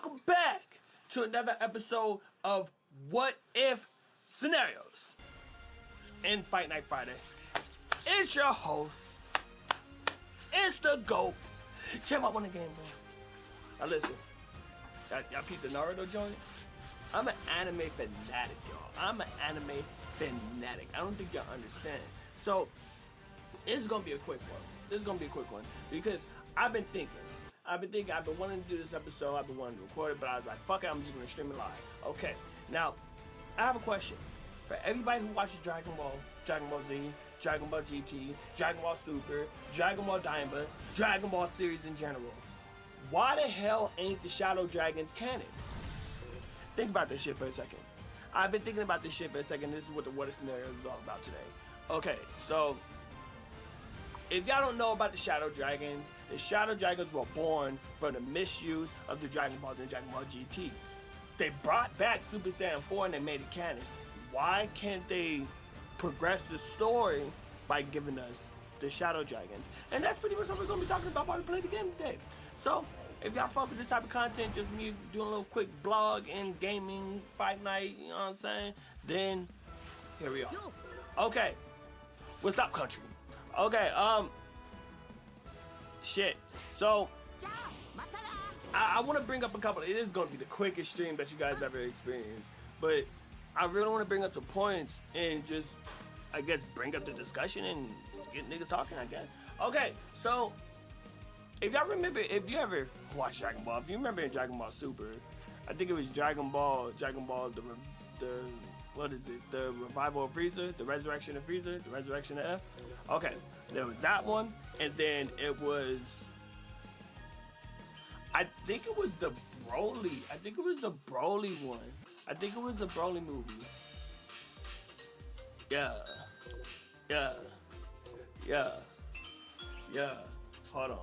welcome back to another episode of What If Scenarios in Fight Night Friday. It's your host, it's the GOAT. Check out one of the game, bro. Now listen, y'all peep the Naruto joint? I'm an anime fanatic, y'all. I'm an anime fanatic. I don't think y'all understand. So, it's gonna be a quick one. This is gonna be a quick one because I've been wanting to do this episode, I've been wanting to record it, but I was like, fuck it, I'm just gonna stream it live. Okay, now, I have a question. For everybody who watches Dragon Ball, Dragon Ball Z, Dragon Ball GT, Dragon Ball Super, Dragon Ball Diamond, Dragon Ball series in general, why the hell ain't the Shadow Dragons canon? Think about this shit for a second. I've been thinking about this shit for a second. This is what the What If Scenario is all about today. Okay, so if y'all don't know about the Shadow Dragons were born from the misuse of the Dragon Balls and Dragon Ball GT. They brought back Super Saiyan 4 and they made it canon. Why can't they progress the story by giving us the Shadow Dragons? And that's pretty much what we're going to be talking about while we play the game today. So, if y'all fuck with this type of content, just me doing a little quick blog and gaming, fight night, you know what I'm saying? Then, here we are. Okay, what's up, country? Okay, shit. So, I want to bring up a couple. It is going to be the quickest stream that you guys ever experienced, but I really want to bring up some points and just, I guess, bring up the discussion and get niggas talking, I guess. Okay, so if y'all remember, if you ever watched Dragon Ball, if you remember in Dragon Ball Super, I think it was Dragon Ball, the what is it? The revival of Frieza, the resurrection of Frieza, the resurrection of F. Okay, there was that one, and then it was, I think it was the Broly. I think it was the Broly one. I think it was the Broly movie. Yeah. Hold on.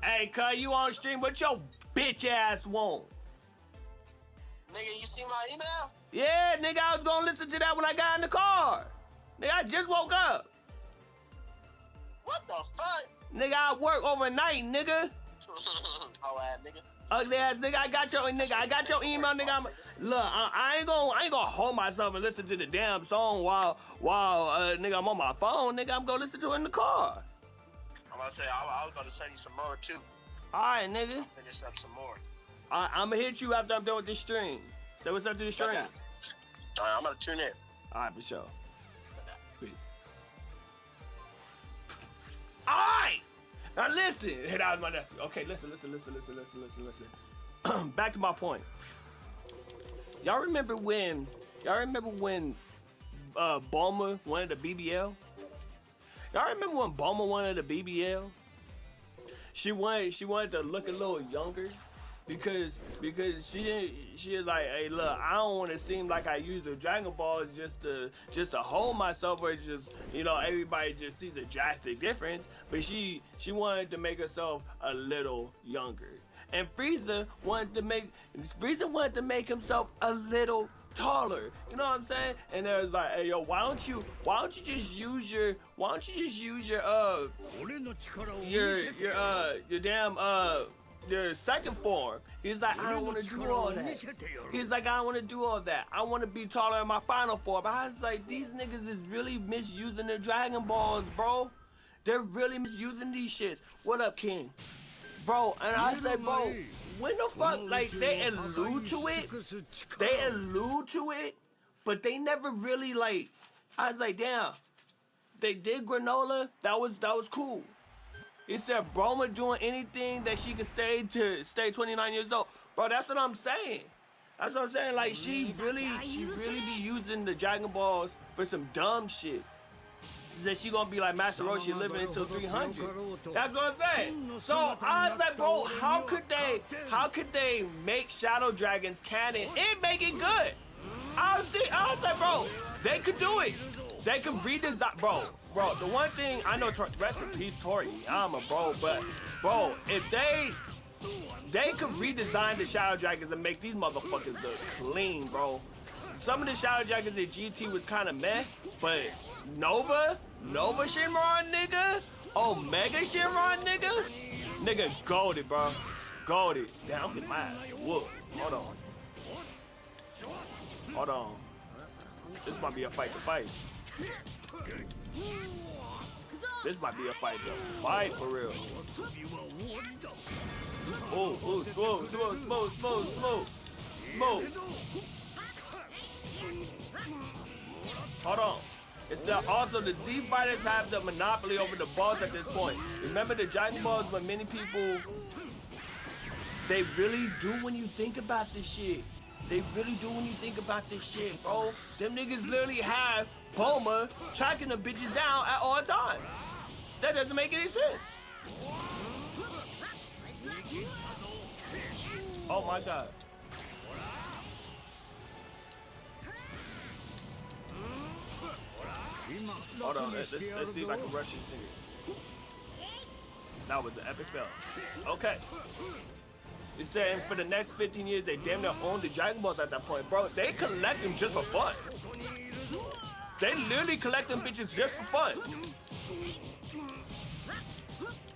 Hey, cuz, you on stream? What your bitch ass want? Nigga, you see my email? Yeah, nigga, I was gonna listen to that when I got in the car. Nigga, I just woke up. What the fuck? Nigga, I work overnight, nigga. Oh, ass nigga. Ugly ass nigga, I got your email, nigga. Look, I ain't gonna hold myself and listen to the damn song while nigga, I'm on my phone, nigga. I'm gonna listen to it in the car. I'm about to say, I was about to send you some more too. Alright, nigga. Finish up some more. I'm gonna hit you after I'm done with this stream. Say what's up to the stream. Okay. Alright, I'm gonna tune in. Alright, for sure. Peace. Alright! Now listen! Hit out my nephew. Okay, listen. Back to my point. Y'all remember when Bulma wanted a BBL? Y'all remember when Bulma wanted a BBL? She wanted to look a little younger. Because she is like, hey, look, I don't want to seem like I use the Dragon Balls just to hold myself, or just, you know, everybody just sees a drastic difference. But she wanted to make herself a little younger, and Frieza wanted to make himself a little taller. You know what I'm saying? And it was like, hey, yo, why don't you just use your your second form. He's like, I don't want to do all that. He's like, I don't want to do all that. I want to be taller in my final form. I was like, these niggas is really misusing the Dragon Balls, bro. They're really misusing these shits. What up, King? Bro, and I said, bro, when the fuck, like, they allude to it, but they never really, like, I was like, damn, they did granola, that was cool. He said Bulma doing anything that she could stay 29 years old. Bro, that's what I'm saying. That's what I'm saying. Like, she really be using the Dragon Balls for some dumb shit. That she gonna be like Master Roshi living until 300. That's what I'm saying. So I was like, bro, how could they make Shadow Dragons canon and make it good? I was like, bro, they could do it. They could redesign, bro, the one thing, I know, rest in peace, Tori, I'm a bro, but, bro, if they could redesign the Shadow Dragons and make these motherfuckers look clean, bro. Some of the Shadow Dragons in GT was kind of meh, but Nova Shenron, nigga, Omega Shenron, nigga, golded, bro. Goldie. Damn, I'm getting my ass whooped. Hold on. Hold on. This might be a fight to fight. This might be a fight to fight for real. Oh, oh, slow, slow, slow, slow, slow. Slow. Hold on. It's that also the Z fighters have the monopoly over the balls at this point. Remember the Dragon Balls when many people, they really do when you think about this shit. They really do when you think about this shit, bro. Them niggas literally have Bulma tracking the bitches down at all times. That doesn't make any sense. Oh my god. Hold on, let's see if I can rush this nigga. That was an epic fail. Okay. It's saying for the next 15 years, they damn near own the Dragon Balls at that point. Bro, they collect them just for fun. They literally collect them bitches just for fun.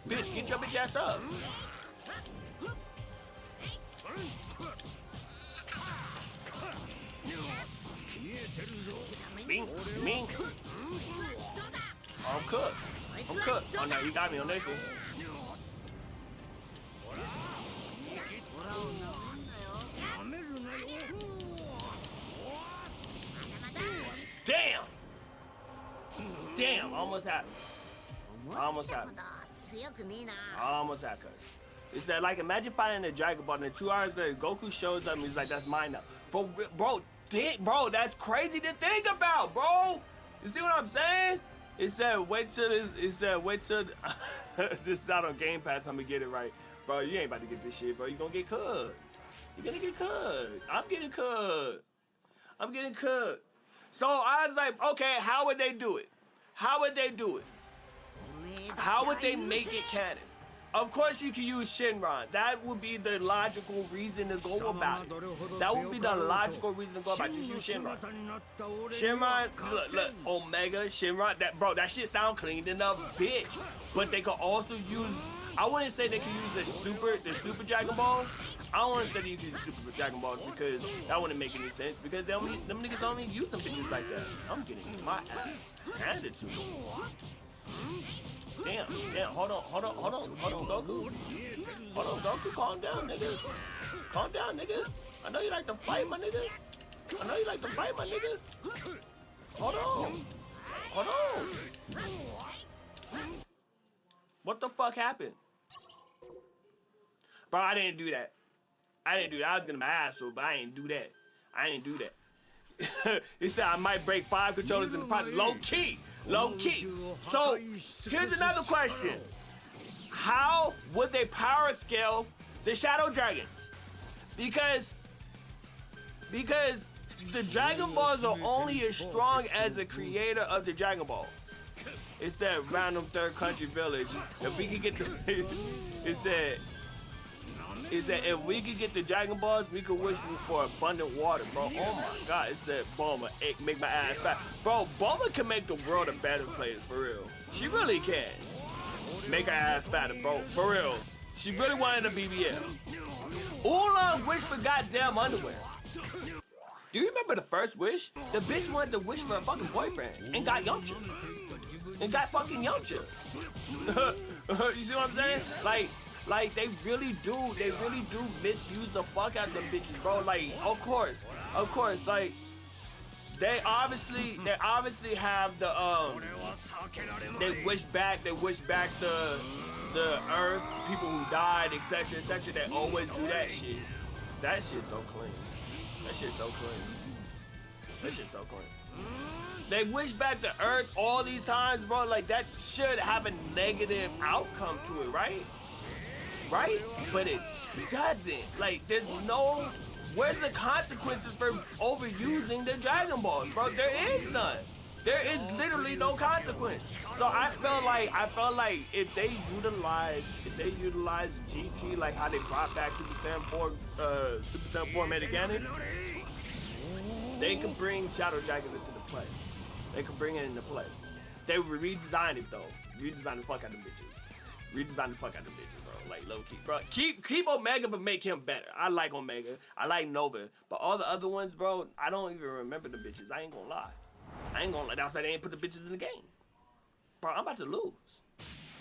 Bitch, get your bitch ass up. Mink, mink. I'm cooked. I'm cooked. Oh no, you got me on this one. Damn! Damn, almost happened. Almost happened. Almost happened. It's that, like, imagine fighting a Dragon Ball and then 2 hours later, Goku shows up and he's like, that's mine now. Bro, that's crazy to think about, bro. You see what I'm saying? It said, wait till this, this is out on Game Pass, I'm gonna get it right. Bro, you ain't about to get this shit, bro. You gonna get cooked. You're gonna get cooked. I'm getting cooked. I'm getting cooked. So I was like, okay, how would they do it? How would they do it? How would they make it canon? Of course you can use Shenron. That would be the logical reason to go about it. That would be the logical reason to go about it. Just use Shenron. Shenron, look, Omega, Shenron, that shit sound clean enough, bitch. But they could also use, I wouldn't say they could use the super Dragon Balls. I don't want to say they use the super Dragon Balls because that wouldn't make any sense because them niggas only use them bitches like that. I'm getting my ass handed to me. Damn, hold on, Goku. Hold on, Goku, calm down, nigga. Calm down, nigga. I know you like to fight, my nigga. Hold on. What the fuck happened? Bro, I didn't do that. I was getting my ass so, but I didn't do that. He said I might break 5 controllers in the process. Low key. So here's another question: how would they power scale the Shadow Dragons? Because the Dragon Balls are only as strong as the creator of the Dragon Ball. It's that random third country village. If we could get the, it said if we could get the Dragon Balls, we could wish for abundant water, bro. Oh my god, it said Bulma, make my ass fat. Bro, Bulma can make the world a better place, for real. She really can. Make her ass fatter, bro, for real. She really wanted a BBL. Oolang wished for goddamn underwear. Do you remember the first wish? The bitch wanted to wish for a fucking boyfriend and got Yamcha. And got fucking Yamcha. You see what I'm saying? Like they really do misuse the fuck out of them bitches, bro. Like, of course, like they obviously have the they wish back the earth, people who died, etc. They always do that shit. That shit's so clean. They wish back the earth all these times, bro. Like that should have a negative outcome to it, right? But it doesn't. Like, there's no, where's the consequences for overusing the Dragon Balls, bro? There is none. There is literally no consequence. So I felt like if they utilize GT like how they brought back Super Saiyan 4 made canon, they can bring Shadow Dragons into the play. They can bring it into play. They redesigned it though. Redesigned the fuck out of them bitches. Redesign the fuck out of the bitches, bro. Like, low key, bro. Keep Omega, but make him better. I like Omega. I like Nova. But all the other ones, bro, I don't even remember the bitches. I ain't gonna lie. That's why they ain't put the bitches in the game. Bro, I'm about to lose.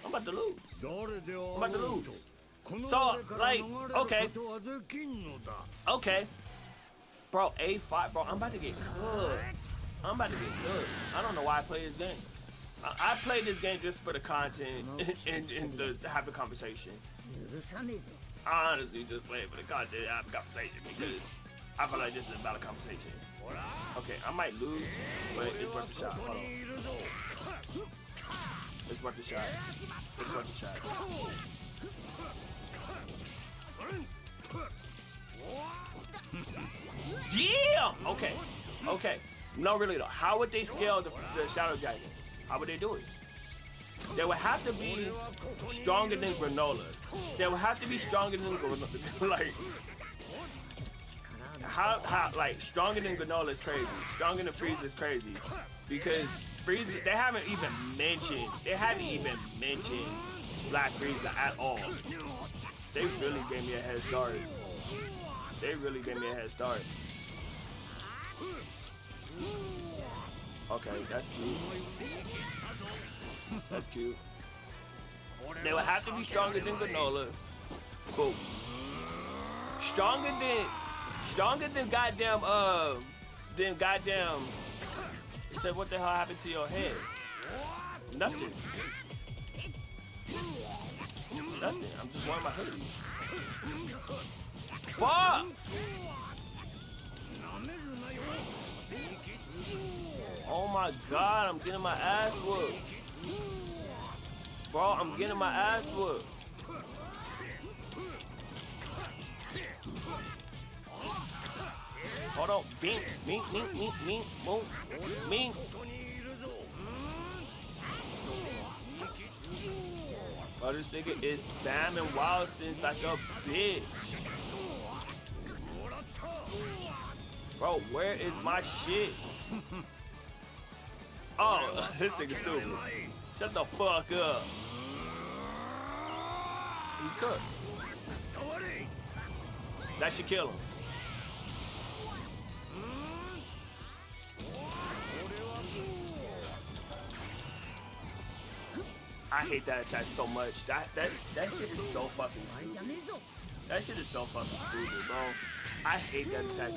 I'm about to lose. So, like, okay. Okay. Bro, A5, bro, I'm about to get cooked. I don't know why I play this game. I play this game just for the content and to have a conversation. I honestly just play it for the content and have a conversation because I feel like this is about a conversation. Okay, I might lose, but it's worth the shot. Hold on. It's worth the shot. It's worth the shot. Yeah! Okay. Okay. No, really though. How would they scale the Shadow Dragons? How would they do it? They would have to be stronger than Granola. They would have to be stronger than Granola. Like, how, like, stronger than Granola is crazy. Stronger than Frieza is crazy. Because Frieza, they haven't even mentioned Black Frieza at all. They really gave me a head start. Okay, that's cute. That's cute. They would have to be stronger than Granola. Cool. Stronger than goddamn, it said, what the hell happened to your head? Nothing. I'm just wearing my hoodie. Fuck! Oh my god, I'm getting my ass whooped. Bro, I'm getting my ass whooped. Hold on. Bing, bing, bing, bing, bing, boom, bing. Bro, this nigga is spamming wild since like a bitch. Bro, where is my shit? Oh, this nigga stupid. Shut the fuck up. He's cooked. That should kill him. I hate that attack so much. That shit is so fucking stupid. That shit is so fucking stupid, bro. I hate that attack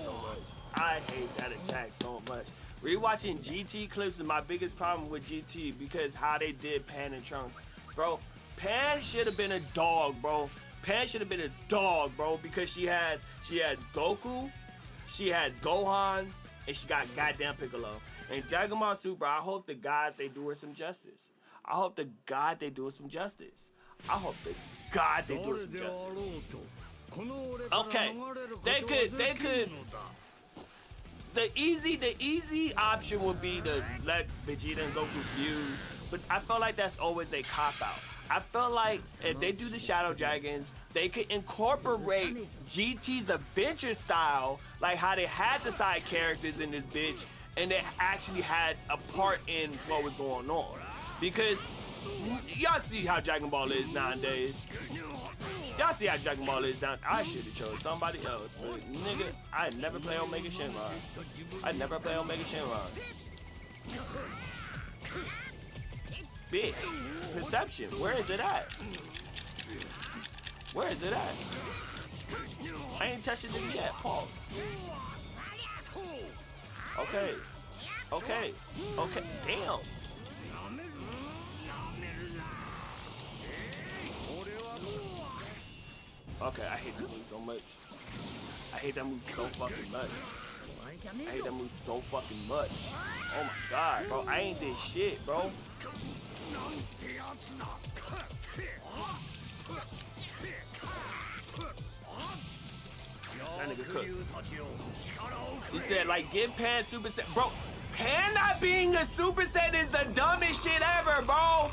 so much. Rewatching GT clips is my biggest problem with GT because how they did Pan and Trunks. Bro, Pan should have been a dog, bro. Because she has Goku, she has Gohan, and she got goddamn Piccolo. And Dragon Ball Super, I hope to God they do her some justice. Okay, they could. The easy option would be to let Vegeta and Goku fuse, but I feel like that's always a cop-out. I feel like if they do the Shadow Dragons, they could incorporate GT's adventure style, like how they had the side characters in this bitch, and they actually had a part in what was going on. Because y'all see how Dragon Ball is nowadays. I should have chose somebody else, but nigga, I never play Omega Shenron. Bitch, perception, where is it at? I ain't touching it yet, pause. Okay, damn. Okay, I hate that move so much. I hate that move so fucking much. Oh my god, bro. I ain't did shit, bro. That nigga cooked. He said, like, give Pan Super Set. Bro, Pan not being a Super Set is the dumbest shit ever, bro.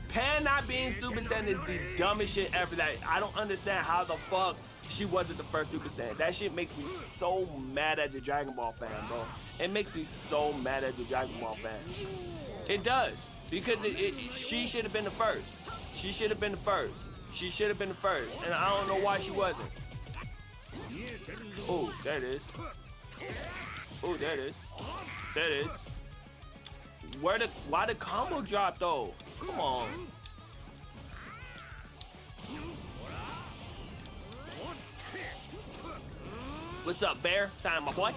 Pan not being Super Saiyan is the dumbest shit ever. That I don't understand how the fuck she wasn't the first Super Saiyan. That shit makes me so mad as a Dragon Ball fan, bro. It makes me so mad as a Dragon Ball fan. It does. Because she should have been the first. She should have been the first. She should have been the first, and I don't know why she wasn't. Oh, there it is. Oh, there it is. There it is. Why the combo drop though? Come on. What's up, Bear? Sign my boy.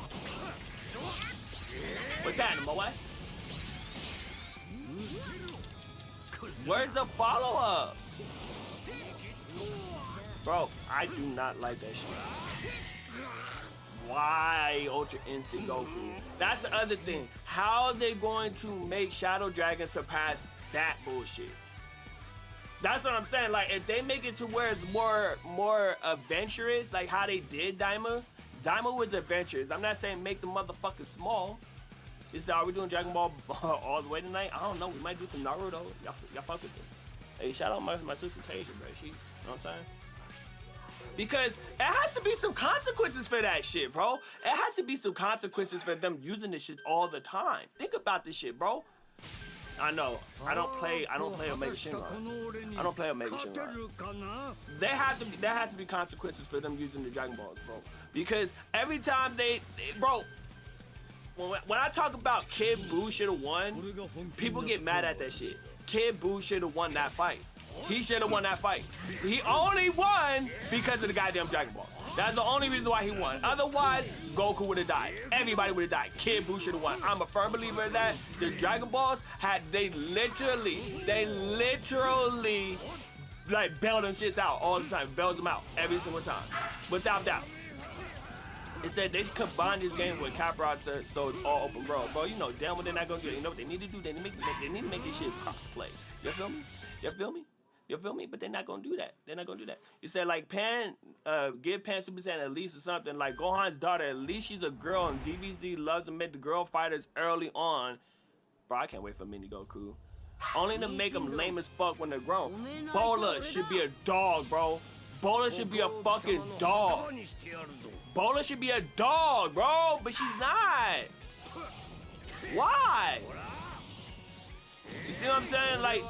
What's happening, my boy? Where's the follow-up? Bro, I do not like that shit. Why Ultra Instinct Goku? That's the other thing. How are they going to make Shadow Dragon surpass that bullshit? That's what I'm saying. Like, if they make it to where it's more adventurous, like how they did Daima. Daima was adventurous. I'm not saying make the motherfucker small. Are we doing Dragon Ball all the way tonight? I don't know. We might do some Naruto. Y'all fuck with it. Hey, shout out my sister Tasia, bro. She, you know what I'm saying? Because it has to be some consequences for that shit, bro. It has to be some consequences for them using this shit all the time. Think about this shit, bro. I know. I don't play Omega Shenron. I don't play Omega Shenron. There has to be consequences for them using the Dragon Balls, bro. Because every time bro, when I talk about Kid Buu should have won, people get mad at that shit. Kid Buu should have won that fight. He should have won that fight. He only won because of the goddamn Dragon Balls. That's the only reason why he won. Otherwise, Goku would have died. Everybody would have died. Kid Buu should have won. I'm a firm believer in that. The Dragon Balls they literally like bail them shits out all the time. Bails them out every single time. Without doubt. It said they should combine this game with Kakarot so it's all open world. Bro, you know damn well they're not gonna get it. You know what they need to do? They need to make this shit cross-play. You feel me? You feel me? You feel me? But they're not gonna do that. They're not gonna do that. You said like give Pan Super Saiyan at least or something. Like Gohan's daughter, at least she's a girl, and DBZ loves to make the girl fighters early on. Bro, I can't wait for Mini Goku. Only to make them lame as fuck when they're grown. Bola should be a dog, bro. Bola should be a fucking dog. Bola should be a dog, bro, but she's not. Why? You see what I'm saying? Like,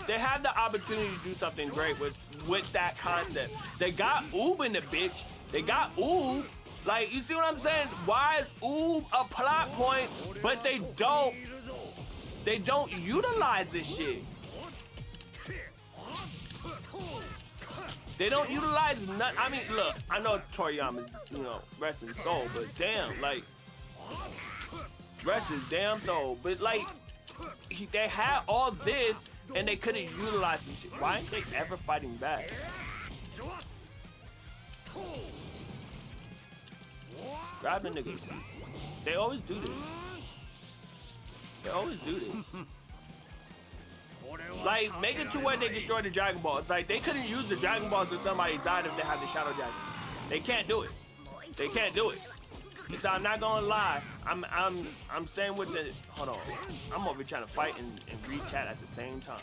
they had the opportunity to do something great with that concept. They got Oob in the bitch. They got Oob. Like, you see what I'm saying? Why is Oob a plot point, but they don't utilize this shit? They don't utilize none. I mean, look, I know Toriyama's, rest his soul, but damn, like, rest his damn soul. But like, they had all this, and they couldn't utilize some shit. Why ain't they ever fighting back? Grab the nigga. They always do this. They always do this. Like, make it to where they destroy the Dragon Balls. Like, they couldn't use the Dragon Balls if somebody died if they had the Shadow Dragons. They can't do it. They can't do it. So I'm not gonna lie. I'm saying with the hold on. I'm over here trying to fight and read chat at the same time.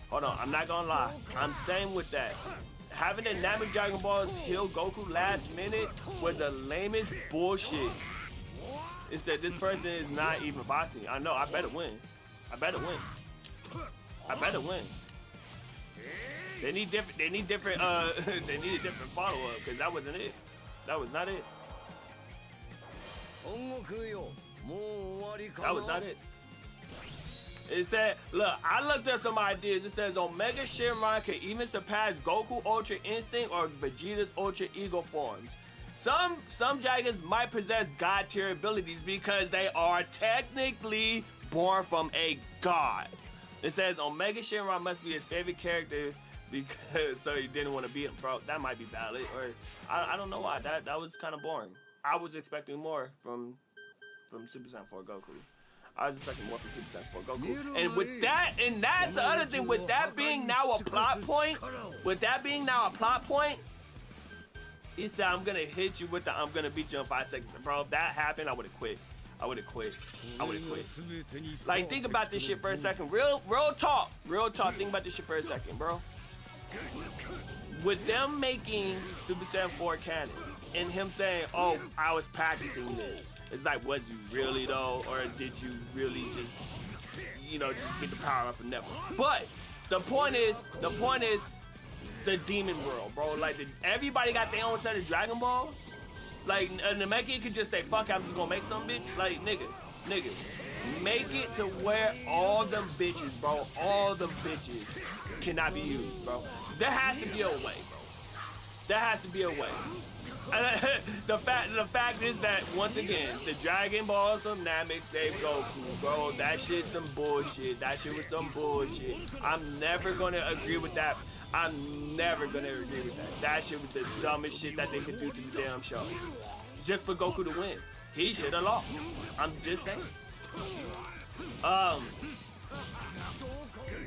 Hold on. I'm not gonna lie. I'm saying with that. Having the Namek Dragon Balls heal Goku last minute was the lamest bullshit. It said this person is not even boxing. I know. I better win. I better win. I better win. They need different. They need a different follow-up because that wasn't it. That was not it. That was not it. It said, look, I looked up some ideas. It says Omega Shenron can even surpass Goku Ultra Instinct or Vegeta's Ultra Ego forms. Some dragons might possess god tier abilities because they are technically born from a god. It says Omega Shenron must be his favorite character because so he didn't want to beat him, bro. That might be valid, or I don't know why. That was kind of boring. I was expecting more from Super Saiyan 4 Goku. I was expecting more from Super Saiyan 4 Goku. And with that, and that's the other thing, with that being now a plot point, he said, I'm gonna hit you with the I'm gonna beat you in 5 seconds. Bro, if that happened, I would've quit. I would've quit. Like, think about this shit for a second. Real talk. Think about this shit for a second, bro. With them making Super Saiyan 4 canon, and him saying, oh, I was practicing this. It's like, was you really though? Or did you really just get the power up and never? But The point is the demon world, bro. Like everybody got their own set of Dragon Balls. Like Namekian could just say, "Fuck it, I'm just gonna make some bitch." Like nigga, make it to where all them bitches, bro, all the bitches cannot be used, bro. There has to be a way, bro. There has to be a way. The fact is that once again, the Dragon Balls of Namek saved Goku, bro. That shit's some bullshit. That shit was some bullshit. I'm never gonna agree with that. I'm never gonna agree with that. That shit was the dumbest shit that they could do to the damn show. Just for Goku to win. He should have lost. I'm just saying.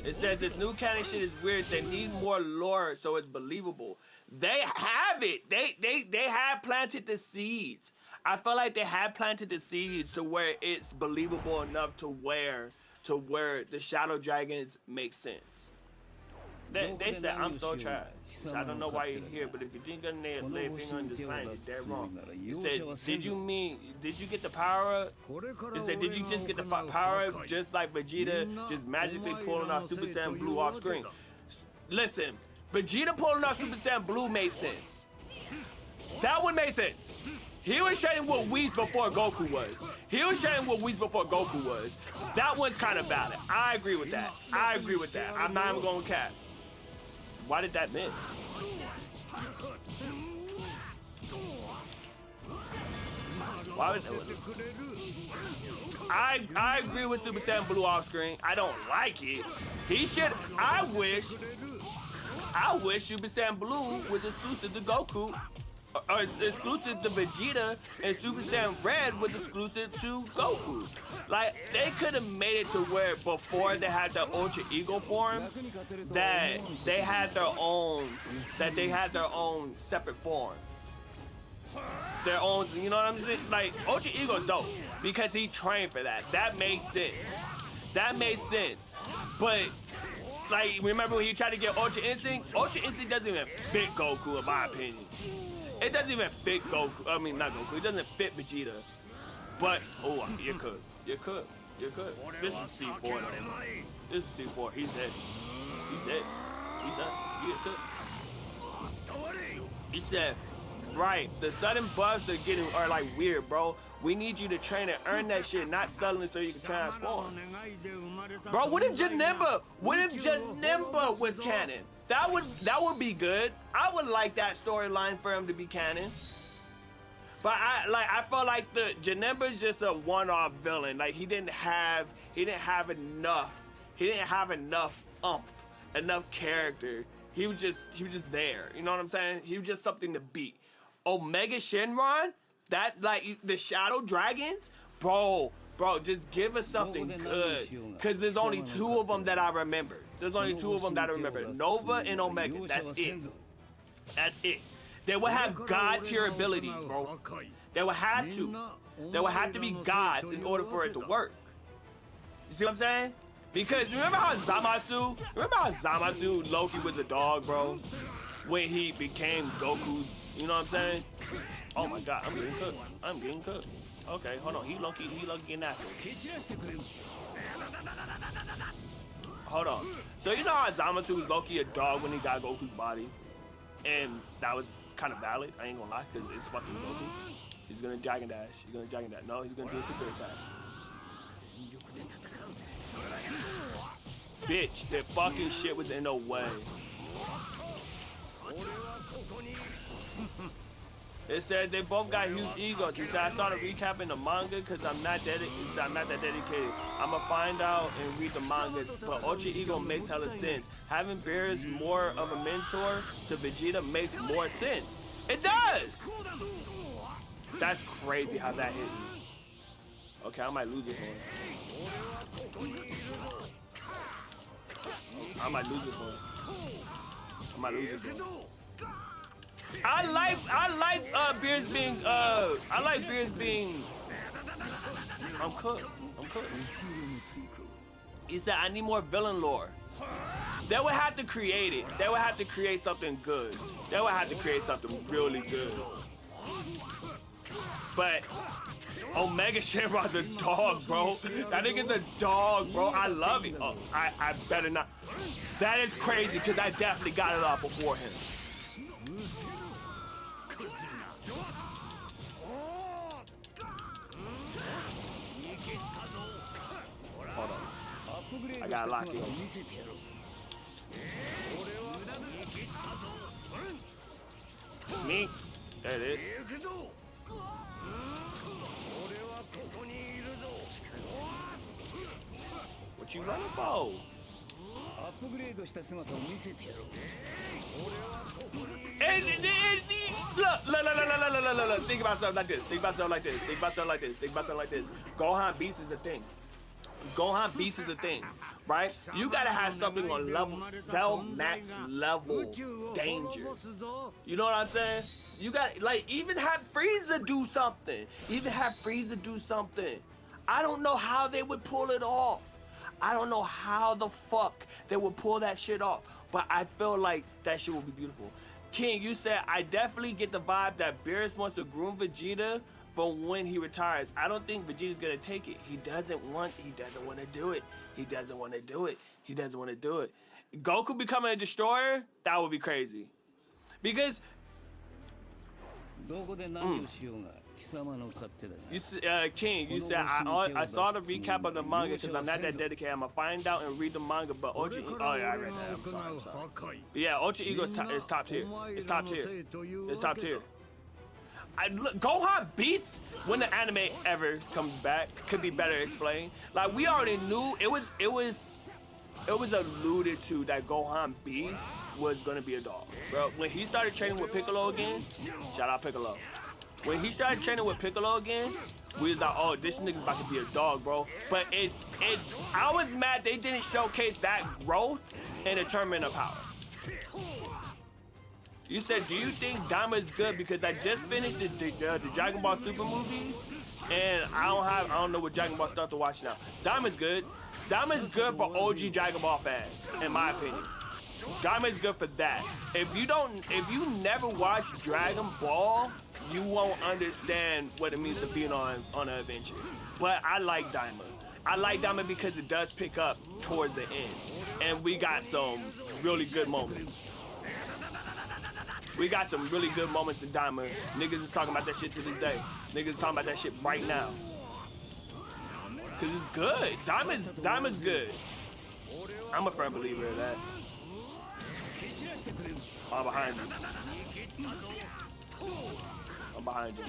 It says this new canon shit is weird. They need more lore so it's believable. They have it. They have planted the seeds. I feel like they have planted the seeds to where it's believable enough to where the Shadow Dragons make sense. They said I'm so trash. So I don't know why you're here, but if you didn't lay a finger on this line, you're dead wrong. You said, did you get the power up? It said, did you just get the power up just like Vegeta just magically pulling out Super Saiyan Blue off screen? Listen, Vegeta pulling out Super Saiyan Blue made sense. That one made sense. He was training with Whis before Goku was. That one's kind of valid. I agree with that. I'm not even going to cap. Why did that miss? Why was I agree with Super Saiyan Blue off screen. I don't like it. He should. I wish Super Saiyan Blue was exclusive to Goku. Or exclusive to Vegeta, and Super Saiyan Red was exclusive to Goku. Like, they could have made it to where before they had the Ultra Ego forms, that they had their own separate forms. Their own, you know what I'm saying? Like, Ultra Ego's dope, because he trained for that. That makes sense. But, like, remember when he tried to get Ultra Instinct? Ultra Instinct doesn't even fit Goku, in my opinion. It doesn't even fit Goku. I mean, not Goku. It doesn't fit Vegeta. But, oh, you could. This is C4 though. This is C4. He's dead. He's done. He is good. He said, right, the sudden buffs are like weird, bro. We need you to train and earn that shit, not suddenly so you can transform. Bro, what if Janemba was canon? That would be good. I would like that storyline for him to be canon. But I felt like the Janemba's just a one-off villain. Like he didn't have enough enough character. He was just there. You know what I'm saying? He was just something to beat. Omega Shenron, that like the Shadow Dragons, bro, just give us something good. Cause there's only two of them that I remember. Nova and Omega. That's it. They would have god tier abilities, bro. They would have to. They would have to be gods in order for it to work. You see what I'm saying? Because remember how Zamasu Loki was a dog, bro? When he became Goku, you know what I'm saying? Oh my god, I'm getting cooked. Okay, hold on. He Loki getting after it. Hold on. So you know how Zamasu was Loki a dog when he got Goku's body? And that was kind of valid, I ain't gonna lie, because it's fucking Goku. He's gonna Dragon Dash. No, he's gonna do a super attack. Bitch, that fucking shit was in the way. It said they both got huge egos. He said I saw the recap in the manga because I'm not that dedicated. I'ma find out and read the manga. But Ultra Ego makes hella sense. Having Beerus more of a mentor to Vegeta makes more sense. It does! That's crazy how that hit me. Okay, I might lose this one. I might lose this one. I like Beerus being I'm cooked. He said I need more villain lore. They would have to create it. They would have to create something good. They would have to create something really good. But Omega Shenron's a dog, bro. That nigga's a dog, bro. I love it. Oh, I better not. That is crazy because I definitely got it off before him. Hold on. I gotta lock it. Me? There it is. What you running for? Look. Think about something like this. Think about something like this. Think about something like this. Think about something like this. Gohan Beast is a thing. Gohan Beast is a thing, right? You gotta have something on level, cell max level danger. You know what I'm saying? You got like even have Frieza do something. Even have Frieza do something. I don't know how they would pull it off. I don't know how the fuck they would pull that shit off. But I feel like that shit would be beautiful. King, you said I definitely get the vibe that Beerus wants to groom Vegeta for when he retires. I don't think Vegeta's gonna take it. He doesn't want to do it. He doesn't want to do it. He doesn't want to do it. Goku becoming a destroyer, that would be crazy. Because King, you said I saw the recap of the manga because I'm not that dedicated. I'm gonna find out and read the manga, but Ultra Ego, oh yeah, I read that. I'm sorry. But yeah, Ultra Ego is top tier. It's top tier. It's top tier. Look, Gohan Beast, when the anime ever comes back, could be better explained. Like we already knew it was alluded to that Gohan Beast was gonna be a dog, bro. When he started training with Piccolo again, shout out Piccolo. When he started training with Piccolo again, we was like, oh, this nigga's about to be a dog, bro. But I was mad they didn't showcase that growth in the Tournament of Power. You said, do you think Daima is good? Because I just finished the Dragon Ball Super movies, and I don't know what Dragon Ball stuff to watch now. Daima's good. Daima's good for OG Dragon Ball fans, in my opinion. Daima is good for that. If you never watched Dragon Ball, you won't understand what it means to be on an adventure. But I like Daima. I like Daima because it does pick up towards the end, and we got some really good moments. We got some really good moments in Daima. Niggas is talking about that shit to this day. Niggas is talking about that shit right now. Cause it's good. Daima's good. I'm a firm believer of that. I'm behind you. I'm behind you.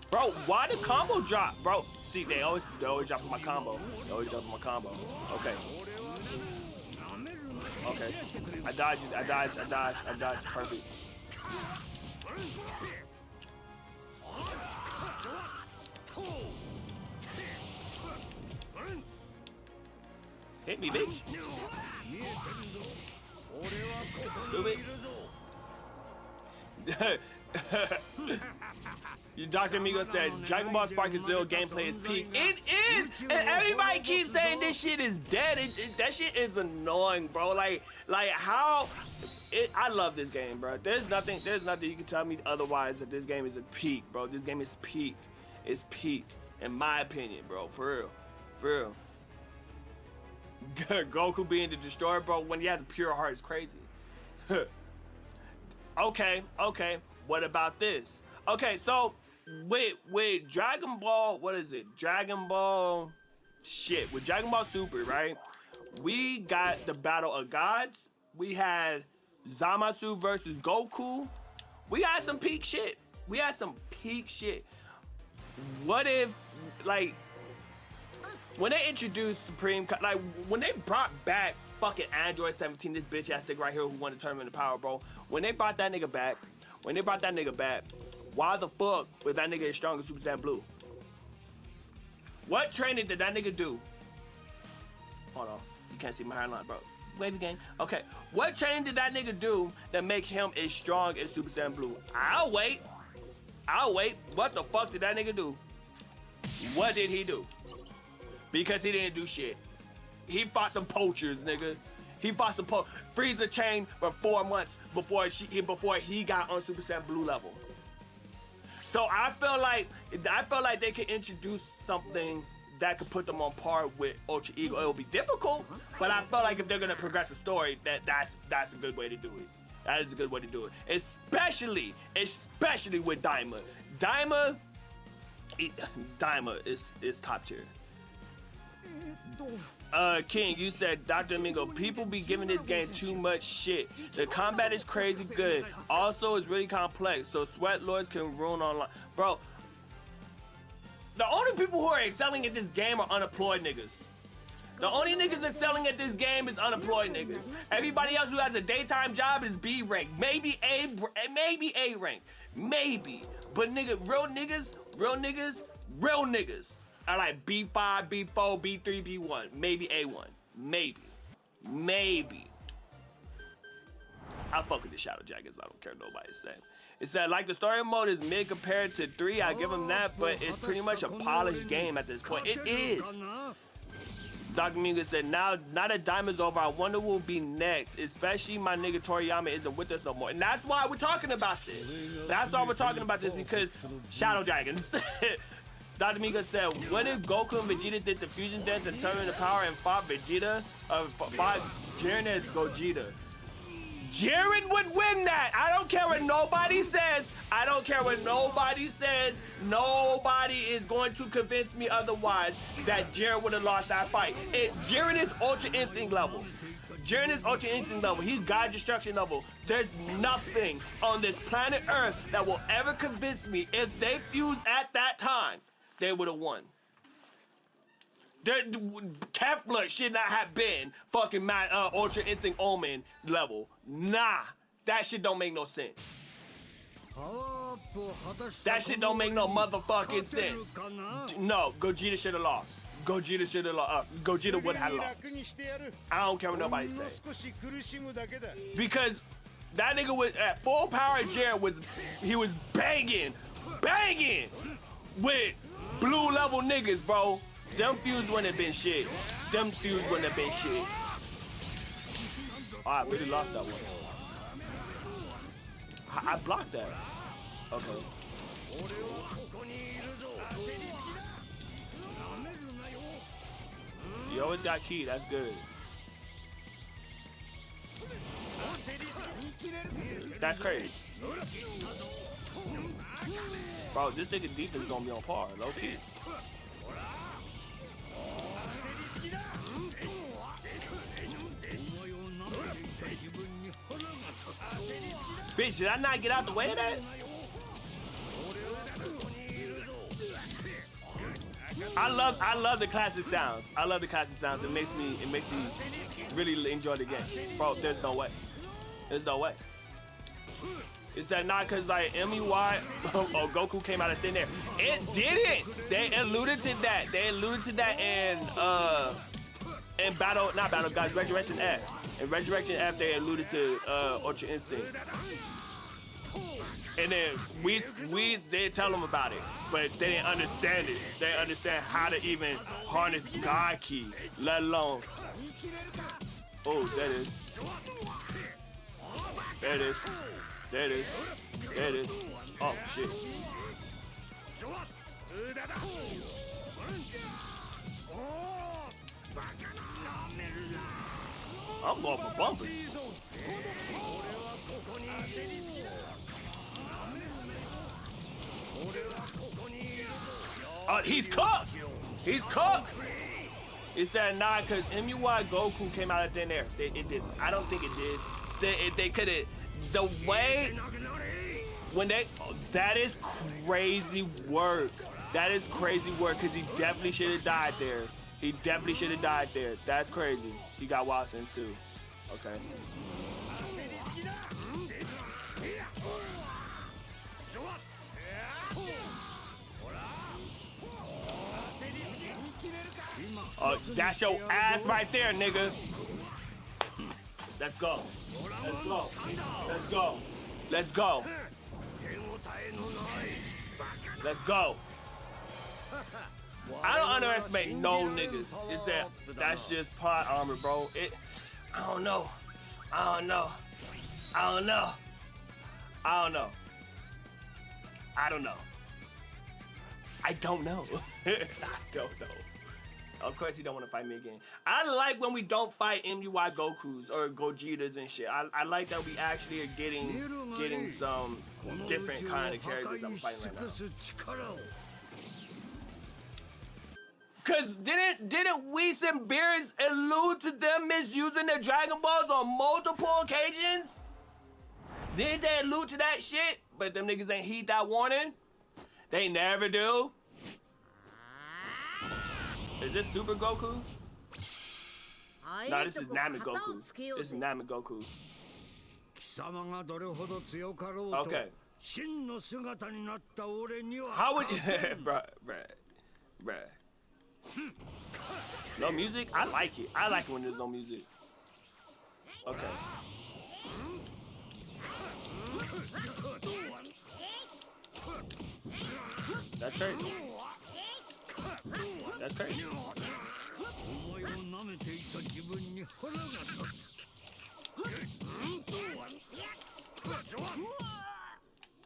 Bro, why the combo drop? Bro, see, they always drop my combo. They always drop my combo. Okay. Okay. I dodged. Perfect. Hit me, bitch. Stupid. Dr. Migo said Dragon Ball Spark and Zero gameplay is peak. It is, and everybody keeps saying this shit is dead. That shit is annoying, bro. Like how? I love this game, bro. There's nothing you can tell me otherwise that this game is a peak, bro. This game is peak. It's peak, in my opinion, bro. For real. Goku being the destroyer, bro, when he has a pure heart is crazy. Okay. What about this? Okay, so with Dragon Ball, what is it? Dragon Ball shit. With Dragon Ball Super, right? We got the Battle of Gods. We had Zamasu versus Goku. We had some peak shit. What if, like, when they introduced Supreme, like, when they brought back fucking Android 17, this bitch ass nigga right here who won the Tournament of Power, bro. When they brought that nigga back, why the fuck was that nigga as strong as Super Saiyan Blue? What training did that nigga do? Hold on, you can't see my hairline, bro. Wave again. Okay, what training did that nigga do that make him as strong as Super Saiyan Blue? I'll wait. What the fuck did that nigga do? What did he do? Because he didn't do shit. He fought some poachers, nigga. Frieza trained for 4 months before he got on Super Saiyan Blue level. So I felt like they could introduce something that could put them on par with Ultra Ego. It'll be difficult, but I felt like if they're gonna progress the story, that's a good way to do it. That is a good way to do it, especially with Daima. Daima is top tier. King, you said, Dr. Mingo, people be giving this game too much shit. The combat is crazy good. Also, it's really complex, so sweat lords can ruin online. Bro, the only people who are excelling at this game are unemployed niggas. The only niggas excelling at this game is unemployed niggas. Everybody else who has a daytime job is B rank, maybe A rank, maybe. But nigga, real niggas are like B5, B4, B3, B1, maybe A1, maybe. I fuck with the Shadow Dragons. I don't care what nobody's saying. It said like the story mode is mid compared to 3. I give them that, but it's pretty much a polished game at this point. It is. Dr. Mingo said, now that Diamond's over, I wonder what will be next, especially my nigga Toriyama isn't with us no more. And that's why we're talking about this. That's why we're talking about this, because Shadow Dragons. Dr. Mingo said, what if Goku and Vegeta did the fusion dance and turned into power and fought Vegeta? Fought Jiren as Gogeta? Jiren would win that. I don't care what nobody says. I don't care what nobody says. Nobody is going to convince me otherwise that Jiren would have lost that fight. Jiren is Ultra Instinct level. Jiren is Ultra Instinct level. He's God Destruction level. There's nothing on this planet Earth that will ever convince me if they fused at that time, they would have won. Kepler should not have been fucking Ultra Instinct Omen level. Nah, that shit don't make no sense. That shit don't make no motherfucking sense. No, Gogeta should have lost. Gogeta would have lost. I don't care what nobody says. Because that nigga was at full power. Jiren was banging with blue level niggas, bro. Them fuse wouldn't have been shit. Oh, I really lost that one. I blocked that. Okay. You always got key, that's good. That's crazy. Bro, this nigga defense gonna be on par, low key. Bitch, did I not get out the way of that? I love the classic sounds. It makes me really enjoy the game. Bro, there's no way. It said not cause like MUI or Goku came out of thin air. It didn't. They alluded to that. In not Battle Guys, Resurrection F. In Resurrection F, they alluded to Ultra Instinct. And then we did tell them about it, but they didn't understand it. They didn't understand how to even harness God Ki, let alone. Oh, there it is. Oh shit. I'm going for bumpers. He's cooked. It's that nah, cause MUI Goku came out of thin air. It didn't. I don't think it did. They could have. The way when they. That is crazy work. Cause he definitely should have died there. That's crazy. He got wild sense too. Okay. That's your ass right there, nigga. Let's go. I don't underestimate no niggas. It's that's just plot armor, bro. I don't know. I don't know. Of course he don't want to fight me again. I like when we don't fight MUI Gokus or Gojitas and shit. I like that we actually are getting some different kind of characters I'm fighting right now. Cause didn't Whis and Beerus allude to them misusing their Dragon Balls on multiple occasions? Did they allude to that shit? But them niggas ain't heed that warning. They never do. Is this Super Goku? No, this is Namek Goku. This is Namek Goku. Okay. How would you... bruh. No music? I like it. I like it when there's no music. Okay. That's crazy. That's crazy.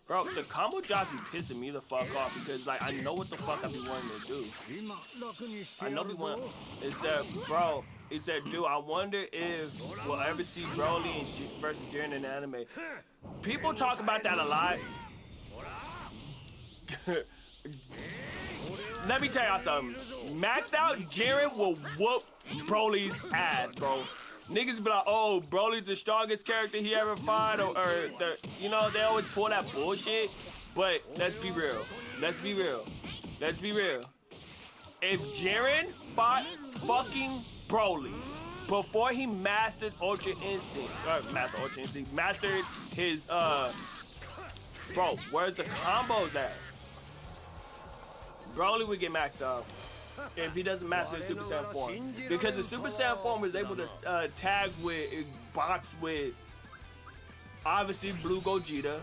Bro, the combo jobs be pissing me the fuck off because, like, I know what the fuck I be wanting to do. I know we want. It said, dude, I wonder if we'll ever see Broly versus Jiren in the anime. People talk about that a lot. Let me tell y'all something. Maxed out Jiren will whoop Broly's ass, bro. Niggas be like, oh, Broly's the strongest character he ever fought, or you know, they always pull that bullshit. But let's be real. Let's be real. Let's be real. If Jiren fought fucking Broly before he mastered Ultra Instinct, mastered his, bro, where's the combos at? Broly would get maxed out if he doesn't master the Super Saiyan form. Because the Super Saiyan form was able to tag with, box with, obviously, Blue Gogeta.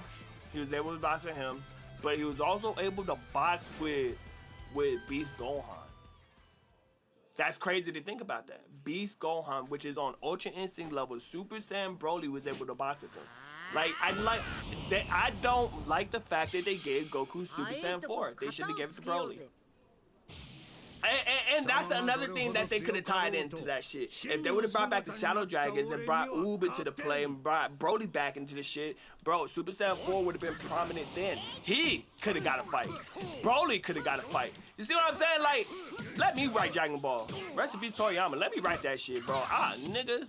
He was able to box with him. But he was also able to box with Beast Gohan. That's crazy to think about that. Beast Gohan, which is on Ultra Instinct level, Super Saiyan Broly was able to box with him. Like, I don't like the fact that they gave Goku Super Saiyan 4. They should have given it to Broly. And that's another thing that they could have tied into that shit. If they would have brought back the Shadow Dragons and brought Oob into the play and brought Broly back into the shit, bro, Super Saiyan 4 would have been prominent then. He could have got a fight. Broly could have got a fight. You see what I'm saying? Like, let me write Dragon Ball. Rest in peace, Toriyama. Let me write that shit, bro. Ah, nigga.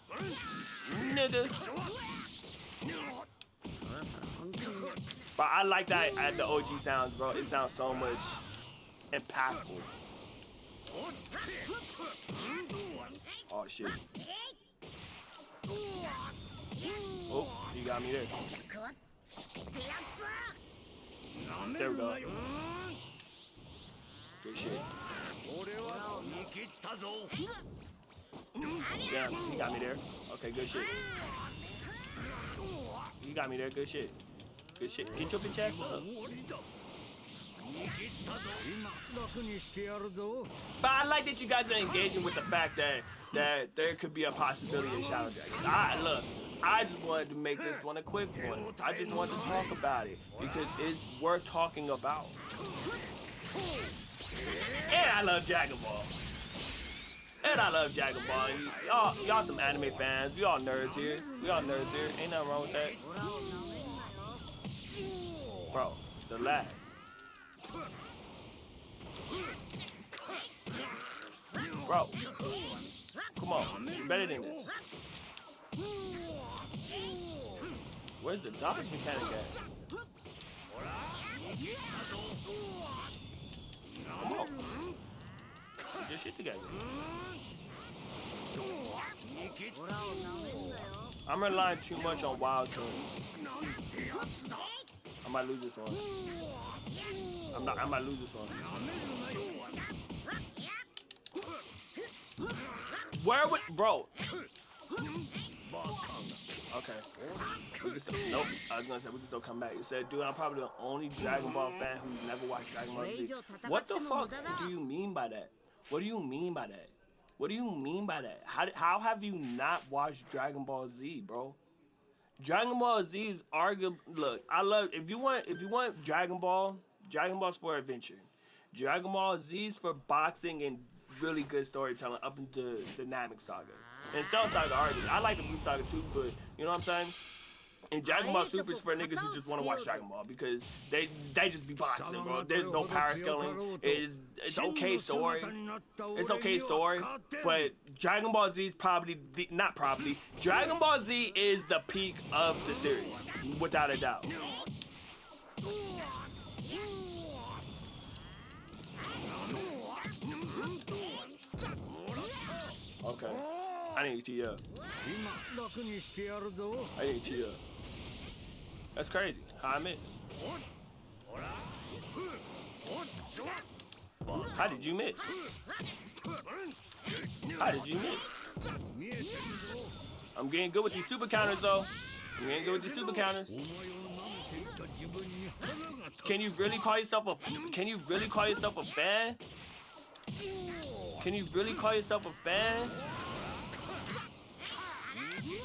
But I like that at the OG sounds, bro. It sounds so much impactful. Oh shit. Oh, you got me there. There we go. Good shit. Yeah, he got me there. Okay, good shit. You got me there, good shit. Good shit. Get your bitch ass up. But I like that you guys are engaging with the fact that there could be a possibility of Shadow Dragons. Look, I just wanted to make this one a quick one. I just wanted to talk about it because it's worth talking about. And I love Dragon Ball. Y'all some anime fans. We all nerds here. Ain't nothing wrong with that. Bro, the lag. Bro, come on, you're better than this. Where's the dodge mechanic at? Come on. Get your shit together. I'm relying too much on wild tunes. I might lose this one. I might lose this one. Where would, bro? Okay. Nope. I was gonna say we can still come back. It said, dude, I'm probably the only Dragon Ball fan who's never watched Dragon Ball Z. What the fuck do you mean by that? What do you mean by that? What do you mean by that? How have you not watched Dragon Ball Z, bro? Dragon Ball Z is arguably, look, I love, if you want Dragon Ball's for adventure. Dragon Ball Z is for boxing and really good storytelling up into the Namek Saga. And Cell Saga already. I like the Blue Saga too, but you know what I'm saying? And Dragon Ball Super is for niggas who just want to watch Dragon Ball because they just be boxing, bro. There's no power scaling. It's okay story. It's okay story, but Dragon Ball Z is probably not probably. Dragon Ball Z is the peak of the series, without a doubt. Okay. I need to tee up. I need to tee up. That's crazy. How I missed. How did you miss? How did you miss? I'm getting good with these super counters though. I'm getting good with these super counters. Can you really call yourself a fan? Can you really call yourself a fan? You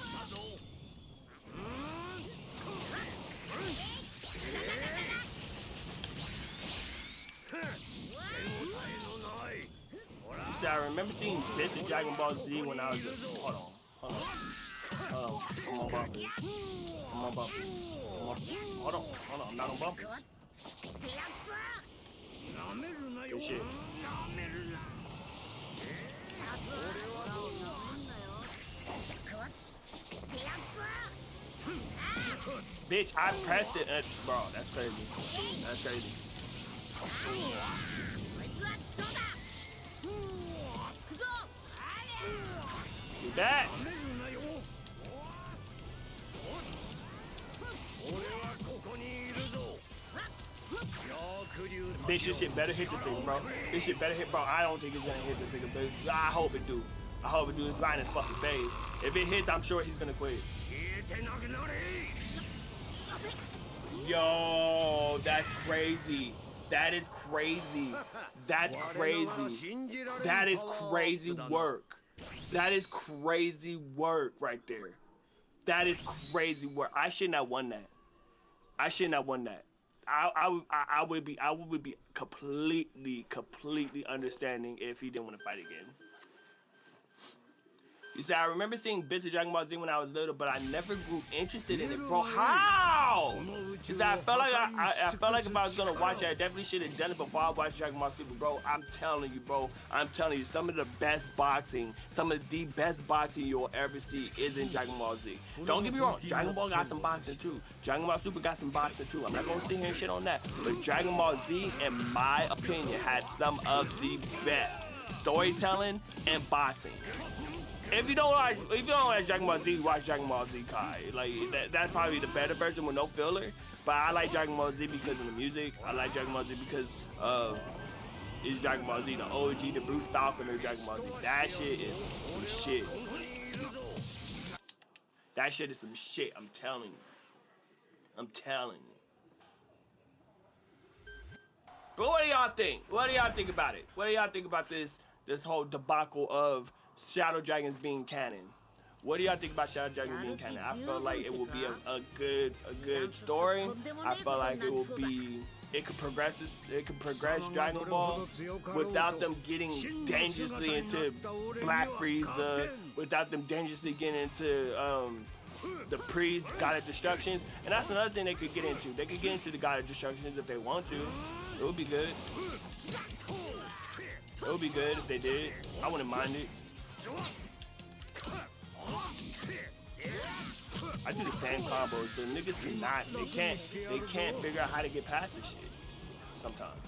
see, I remember seeing bits of Dragon Ball Z when I was hold on. I'm on bumpers. Hold on, I'm not on bumpers. Good shit. Bitch, I pressed it. Bro, that's crazy. That's crazy. Get back. Bitch, this shit better hit this thing, bro. This shit better hit, bro. I don't think it's gonna hit this nigga, but I hope it do. I hope it do. It's right in his fucking face. If it hits, I'm sure he's gonna quit. Yo, that's crazy. That is crazy. That's crazy. That is crazy work. That is crazy work right there. That is crazy work. I shouldn't have won that. I shouldn't have won that. I would be completely understanding if he didn't want to fight again. You see, I remember seeing bits of Dragon Ball Z when I was little, but I never grew interested in it, bro. How? You see, I felt like if I was gonna watch it, I definitely should have done it before I watched Dragon Ball Super, bro. I'm telling you, bro. I'm telling you, some of the best boxing, some of the best boxing you'll ever see is in Dragon Ball Z. Don't get me wrong, Dragon Ball got some boxing too. Dragon Ball Super got some boxing too. I'm not gonna sit here and shit on that, but Dragon Ball Z, in my opinion, has some of the best storytelling and boxing. If you don't watch Dragon Ball Z, watch Dragon Ball Z Kai. Like that's probably the better version with no filler. But I like Dragon Ball Z because of the music. I like Dragon Ball Z because it's Dragon Ball Z, the OG, the Bruce Falconer of Dragon Ball Z. That shit is some shit. That shit is some shit. I'm telling you. I'm telling you. But what do y'all think? What do y'all think about it? What do y'all think about this whole debacle of Shadow Dragons being canon? What do y'all think about Shadow Dragons being canon? I felt like it would be a good story. I felt like it could progress Dragon Ball without them getting dangerously into Black Frieza, without them dangerously getting into the priest, God of Destructions. And that's another thing they could get into. They could get into the God of Destructions if they want to. It would be good. It would be good if they did. I wouldn't mind it. I do the same combos, but niggas cannot. They can't figure out how to get past this shit sometimes.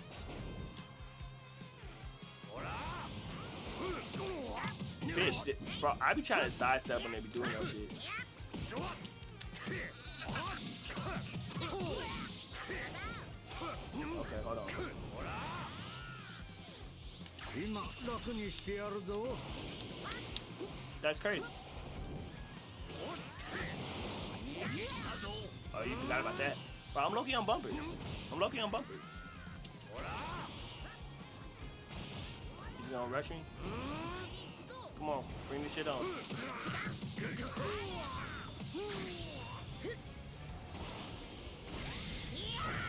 Bitch, bro, I be trying to sidestep when they be doing that shit. Okay, hold on. That's crazy. Oh, you forgot about that? Bro, I'm low-key on bumpers. You gonna rush me? Come on, bring this shit on.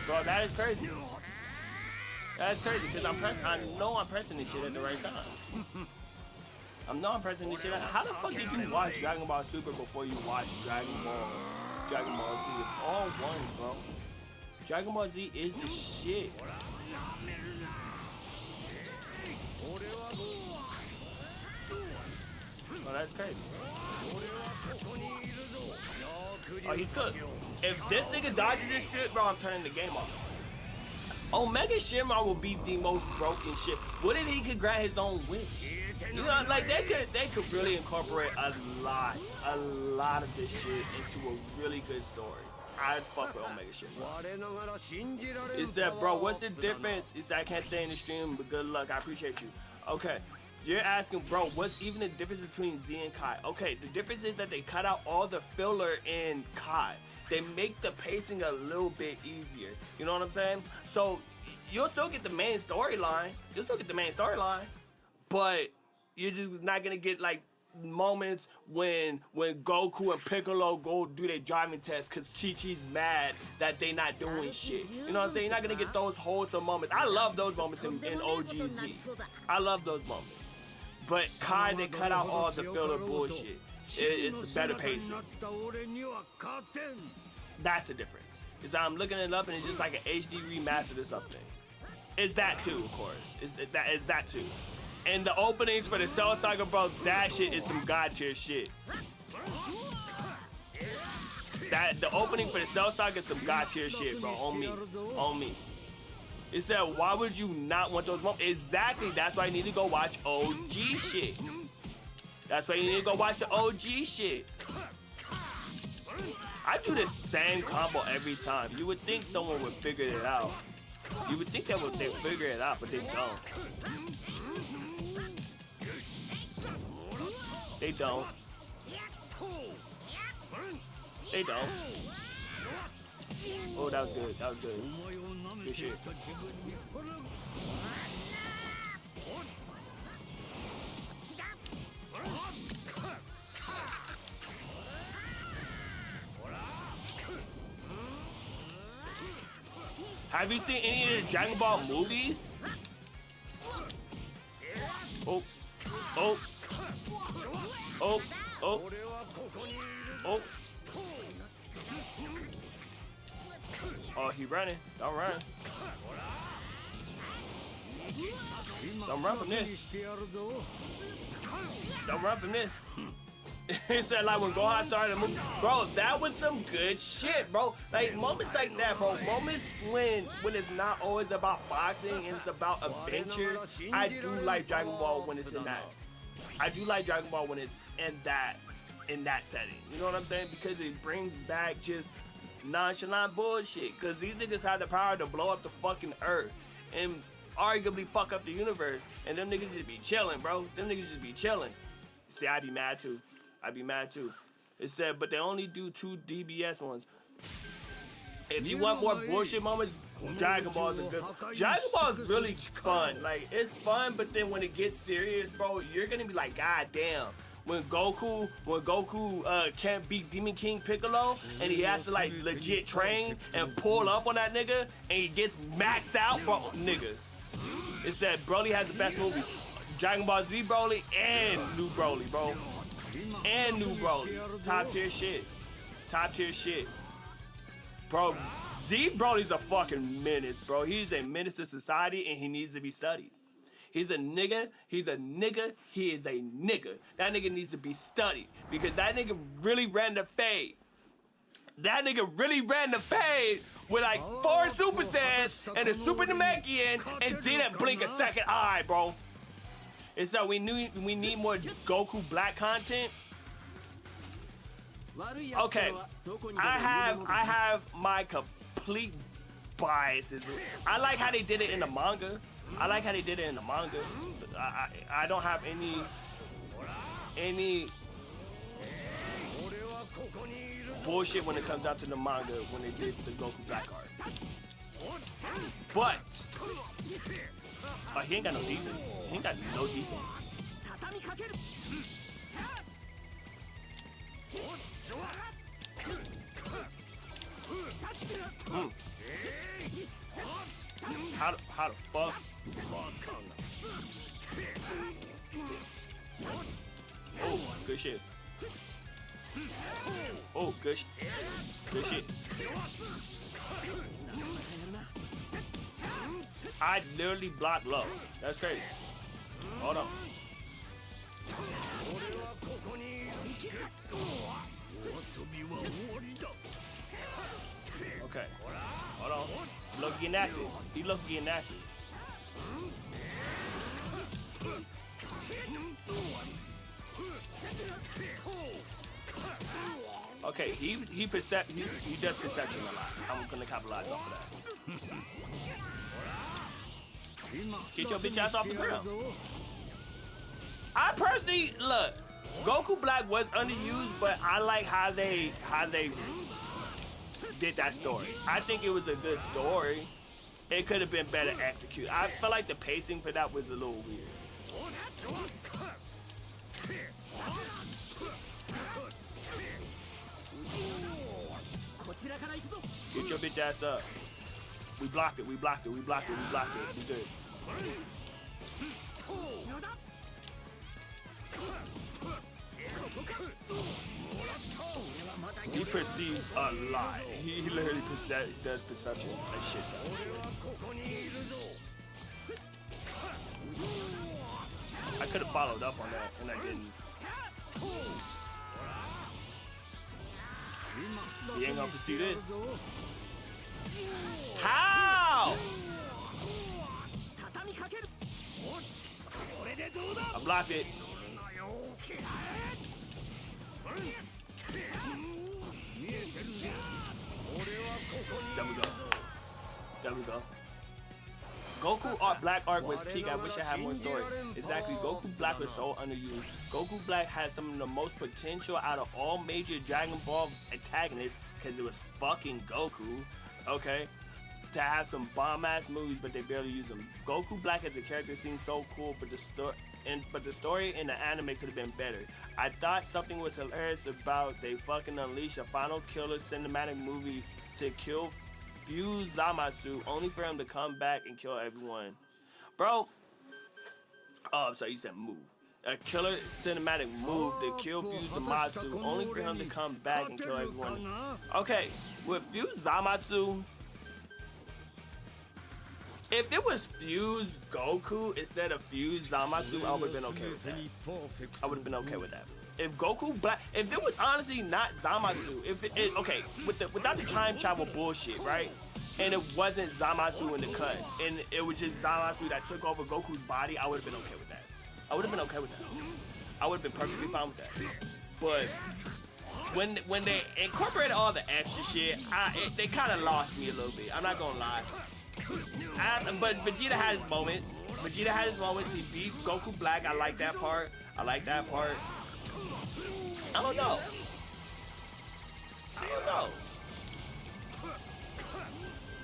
Bro, that is crazy. That's crazy because I know I'm pressing this shit at the right time. I know I'm pressing this shit. How the fuck did you watch Dragon Ball Super before you watched Dragon Ball Z? It's all one, bro. Dragon Ball Z is the shit. Oh, that's crazy. Oh, he's good. If this nigga dodges this shit, bro, I'm turning the game off. Omega Shenron will be the most broken shit. What if he could grant his own wish? You know, like they could really incorporate a lot of this shit into a really good story. I'd fuck with Omega Shenron. Is that, bro, what's the difference? Is I can't stay in the stream, but good luck. I appreciate you. Okay. You're asking, bro, what's even the difference between Z and Kai? Okay, the difference is that they cut out all the filler in Kai. They make the pacing a little bit easier. You know what I'm saying? So you'll still get the main storyline. But you're just not gonna get like moments when Goku and Piccolo go do their driving test because Chi-Chi's mad that they not doing shit. You know what I'm saying? You're not gonna get those wholesome moments. I love those moments in OGZ. I love those moments. But Kai, they cut out all the filler bullshit. It's better pacing. That's the difference. Is I'm looking it up and it's just like an HD remastered or something. It's that too, of course. It's that too. And the openings for the Cell Saga, bro, that shit is some god tier shit. The opening for the Cell Saga is some god tier shit, bro. On me. It said, why would you not want those moments? Exactly, that's why you need to go watch OG shit. That's why you need to go watch the OG shit. I do the same combo every time. You would think someone would figure it out. You would think they'd figure it out, but they don't. They don't. Oh, that was good. Good shit. Have you seen any of the Dragon Ball movies? Oh. Oh, he running. Don't run. Don't run from this. Don't run from this. It said like when Gohan started the movie. Bro, that was some good shit, bro. Like moments like that, bro. Moments when it's not always about boxing and it's about adventure. I do like Dragon Ball when it's in that. I do like Dragon Ball when it's in that setting. You know what I'm saying? Because it brings back just nonchalant bullshit. Because these niggas have the power to blow up the fucking earth and arguably fuck up the universe. And them niggas just be chilling, bro. Them niggas just be chilling. See, I'd be mad too. It said, but they only do 2 DBS ones. If you want more bullshit moments, Dragon Ball is a good. Dragon Ball is really fun. Like, it's fun, but then when it gets serious, bro, you're gonna be like, God damn. When Goku can't beat Demon King Piccolo and he has to like legit train and pull up on that nigga and he gets maxed out, bro, nigga. It said Broly has the best movies. Dragon Ball Z Broly and New Broly, bro. And New Broly. Top tier shit. Bro, Z Broly's a fucking menace, bro. He's a menace to society and he needs to be studied. He's a nigga, he is a nigga. That nigga needs to be studied because that nigga really ran the fade. With like 4 Super Saiyans and a Super Namekian and didn't blink a second eye, bro. And so we need more Goku Black content. Okay, I have my complete biases. I like how they did it in the manga. I don't have any bullshit when it comes down to the manga when they did the Goku Black art. But he ain't got no defense. How the fuck? Oh, good shit. Oh, good shit. Good shit. I literally blocked low. That's crazy. Hold on. Okay. Hold on. Look getting active. He look getting active. Okay, he does perception a lot. I'm gonna capitalize off of that. Get your bitch ass off the ground. I personally look. Goku Black was underused, but I like how they did that story. I think it was a good story. It could have been better executed. I feel like the pacing for that was a little weird. Get your bitch ass up. We blocked it, we blocked it, we blocked it, we blocked it. We good. He perceives a lot. He literally does perception and shit. I could have followed up on that, and I didn't. He ain't gonna pursue this. How? I blocked it. There we go. There we go. Goku Black arc was peak. I wish I had more story. Exactly. Goku Black was so underused. Goku Black had some of the most potential out of all major Dragon Ball antagonists because it was fucking Goku. Okay? To have some bomb-ass movies, but they barely use them. Goku Black as a character seems so cool, but the story in the anime could have been better. I thought something was hilarious about they fucking unleash a final killer cinematic movie to kill Fuse Zamasu, only for him to come back and kill everyone. Bro, oh, I'm sorry, you said move. A killer cinematic move to kill Fuse Zamasu, only for him to come back and kill everyone. Okay, with Fuse Zamasu, if it was Fuse Goku instead of Fuse Zamasu, I would have been okay with that. I would have been okay with that. If Goku Black, if it was honestly not Zamasu, if it okay, without the time travel bullshit, right? And it wasn't Zamasu in the cut, and it was just Zamasu that took over Goku's body, I would have been okay with that. I would have been okay with that. I would have been perfectly fine with that. But when they incorporated all the extra shit, they kind of lost me a little bit. I'm not gonna lie. But Vegeta had his moments. Vegeta had his moments. He beat Goku Black. I like that part. I like that part. I don't know. I don't know.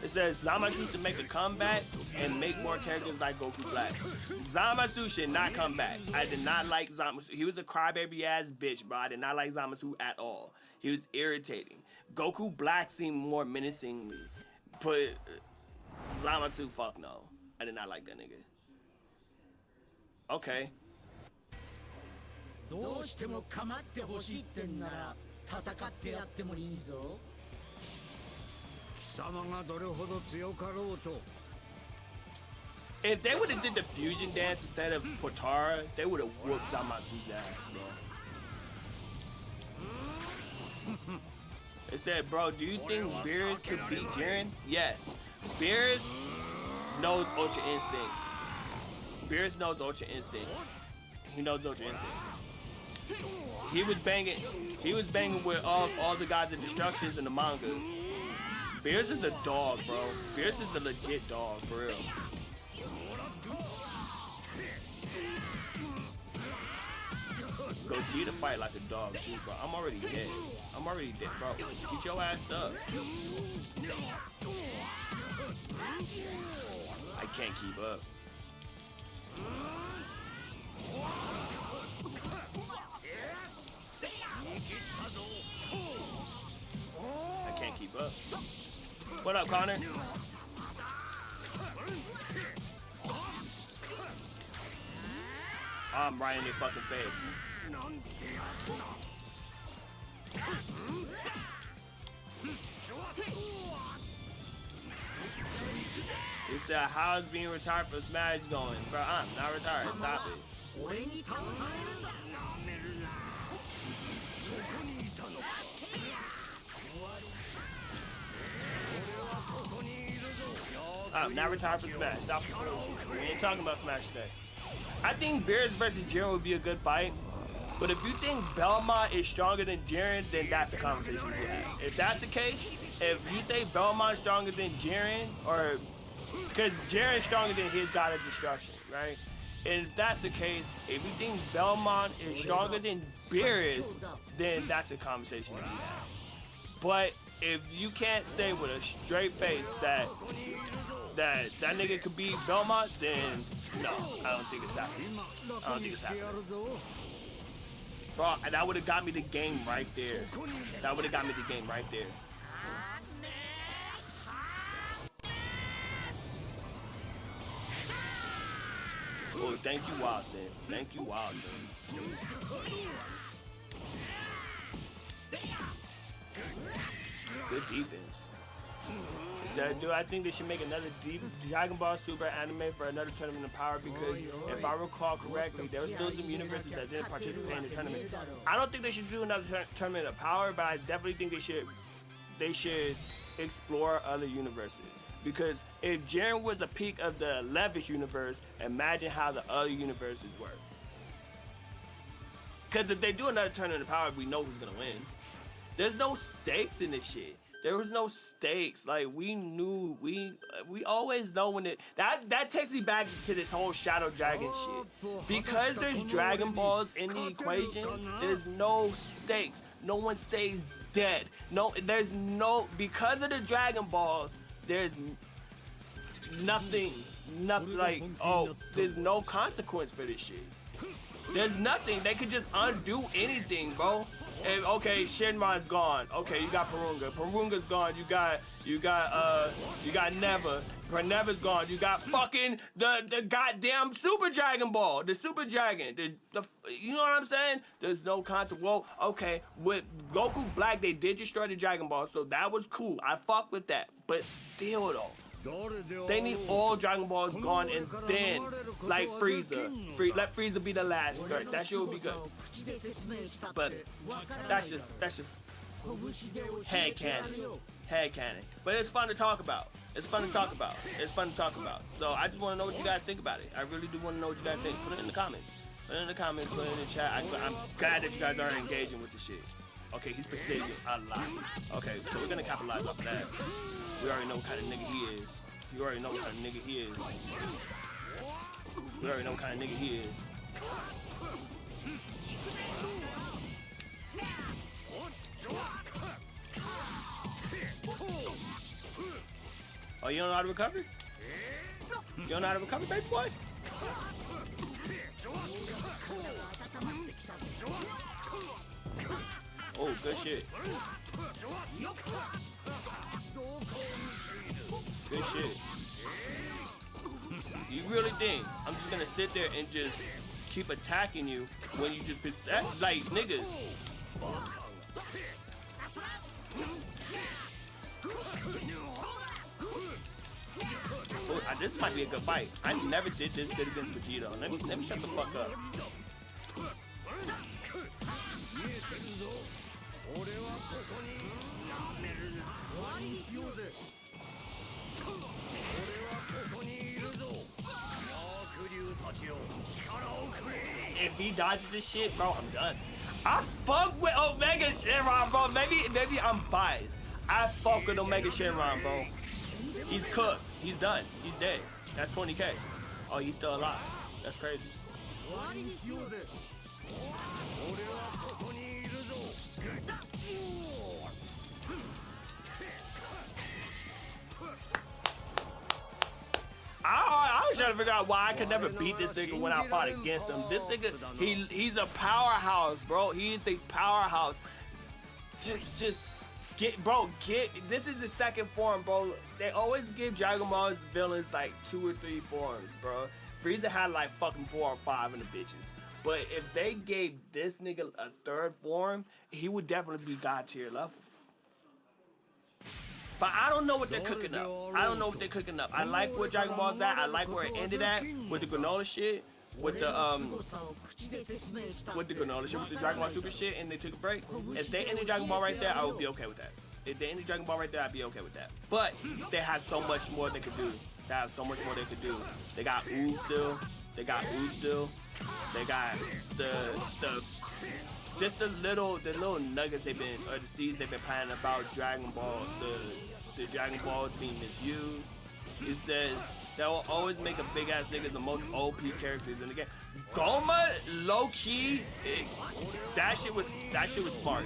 It says Zamasu should make a comeback and make more characters like Goku Black. Zamasu should not come back. I did not like Zamasu. He was a crybaby ass bitch, bro. I did not like Zamasu at all. He was irritating. Goku Black seemed more menacing me. But Zamasu, fuck no. I did not like that nigga. Okay. どうしても構ってほしいってんなら戦ってやってもいいぞ。貴様がどれほど強かろうと。If they would have did the fusion dance instead of Potara, they would have whooped Zamasu's ass, bro. It said, bro, do you think Beerus could beat Jiren? Yes. Beerus knows Ultra Instinct. Beerus knows Ultra Instinct. He knows Ultra Instinct. He was banging with all the gods of destructions in the manga. Beerus is a dog, bro. Beerus is a legit dog, for real. Gogeta fight like a dog too, bro. I'm already dead. I'm already dead, bro. Get your ass up. I can't keep up. I can't keep up. What up, Connor? arm right in their fucking face. He said, how's being retired from Smash going? Bro, I'm not retired. Stop it. I'm not retired from Smash. Stop it. We ain't talking about Smash today. I think Beerus versus Jiren would be a good fight. But if you think Belmont is stronger than Jiren, then that's a conversation we have. If that's the case, if you say Belmont's stronger than Jiren, or because Jiren's stronger than his God of Destruction, right? And if that's the case, if you think Belmont is stronger than Beerus, then that's a conversation we have. But if you can't say with a straight face that nigga could beat Belmont, then no, I don't think it's happening. I don't think it's happening. Bro, that would have got me the game right there. That would have got me the game right there. Oh, thank you, Wild Sense. Thank you, Wild Sense. Good defense. He said, dude, I think they should make another Dragon Ball Super anime for another Tournament of Power because if I recall correctly, there were still some universes that didn't participate in the tournament. I don't think they should do another Tournament of Power, but I definitely think they should explore other universes. Because if Jiren was a peak of the 11th universe, imagine how the other universes were. Because if they do another Tournament of Power, we know who's gonna win. There's no stakes in this shit. There was no stakes. Like we knew, we always know when it. That takes me back to this whole Shadow Dragon shit. Because there's Dragon Balls in the equation, there's no stakes. No one stays dead. No, there's no. Because of the Dragon Balls, there's nothing like, oh, there's no consequence for this shit. There's nothing. They could just undo anything, bro. And okay, Shenron's gone. Okay, you got Purunga. Purunga's gone. You got Neva. Neva's gone. You got fucking the goddamn Super Dragon Ball. The Super Dragon. You know what I'm saying? There's no consequence. Well, okay, with Goku Black, they did destroy the Dragon Ball, so that was cool. I fuck with that. But still though, they need all Dragon Balls gone and then, like Frieza. Let Frieza be the last threat. That shit would be good. But that's just head canon. But it's fun to talk about. It's fun to talk about. So I just want to know what you guys think about it. I really do want to know what you guys think. Put it in the comments. Put it in the comments. Put it in the chat. I'm glad that you guys are engaging with the shit. Okay, he's precision a lot. Okay, so we're gonna capitalize off of that. We already know what kind of nigga he is. You already know what kind of nigga he is. We already know what kind of nigga he is. Oh, you don't know how to recover? You don't know how to recover, baby boy? Oh, good shit. Good shit. You really think I'm just gonna sit there and just keep attacking you when you just like niggas? Oh, this might be a good fight. I never did this good against Vegeta. Let me shut the fuck up. If he dodges this shit, bro, I'm done. I fuck with Omega Shenron, bro. Maybe I'm biased. I fuck with Omega Shenron, bro. He's cooked. He's done. He's dead. That's 20K. Oh, he's still alive. That's crazy. I was trying to figure out why I could never beat this nigga when I fought against him. This nigga, he's a powerhouse, bro. He's a powerhouse. Just get, bro. This is the second form, bro. They always give Dragon Ball's villains like 2 or 3 forms, bro. Frieza had like fucking 4 or 5 in the bitches. But if they gave this nigga a third form, he would definitely be God tier level. But I don't know what they're cooking up. I don't know what they're cooking up. I like where Dragon Ball's at. I like where it ended at with the granola shit, with the granola shit, with the Dragon Ball Super shit, and they took a break. If they ended Dragon Ball right there, I would be okay with that. If they ended Dragon Ball right there, I'd be okay with that. But they have so much more they could do. They have so much more they could do. They got Ooze still. They got Ooze still. They got just the little nuggets they've been, or the seeds they've been planning about Dragon Ball, the Dragon Balls being misused. It says that will always make a big ass nigga the most OP characters in the game. Goma, low key, that shit was smart.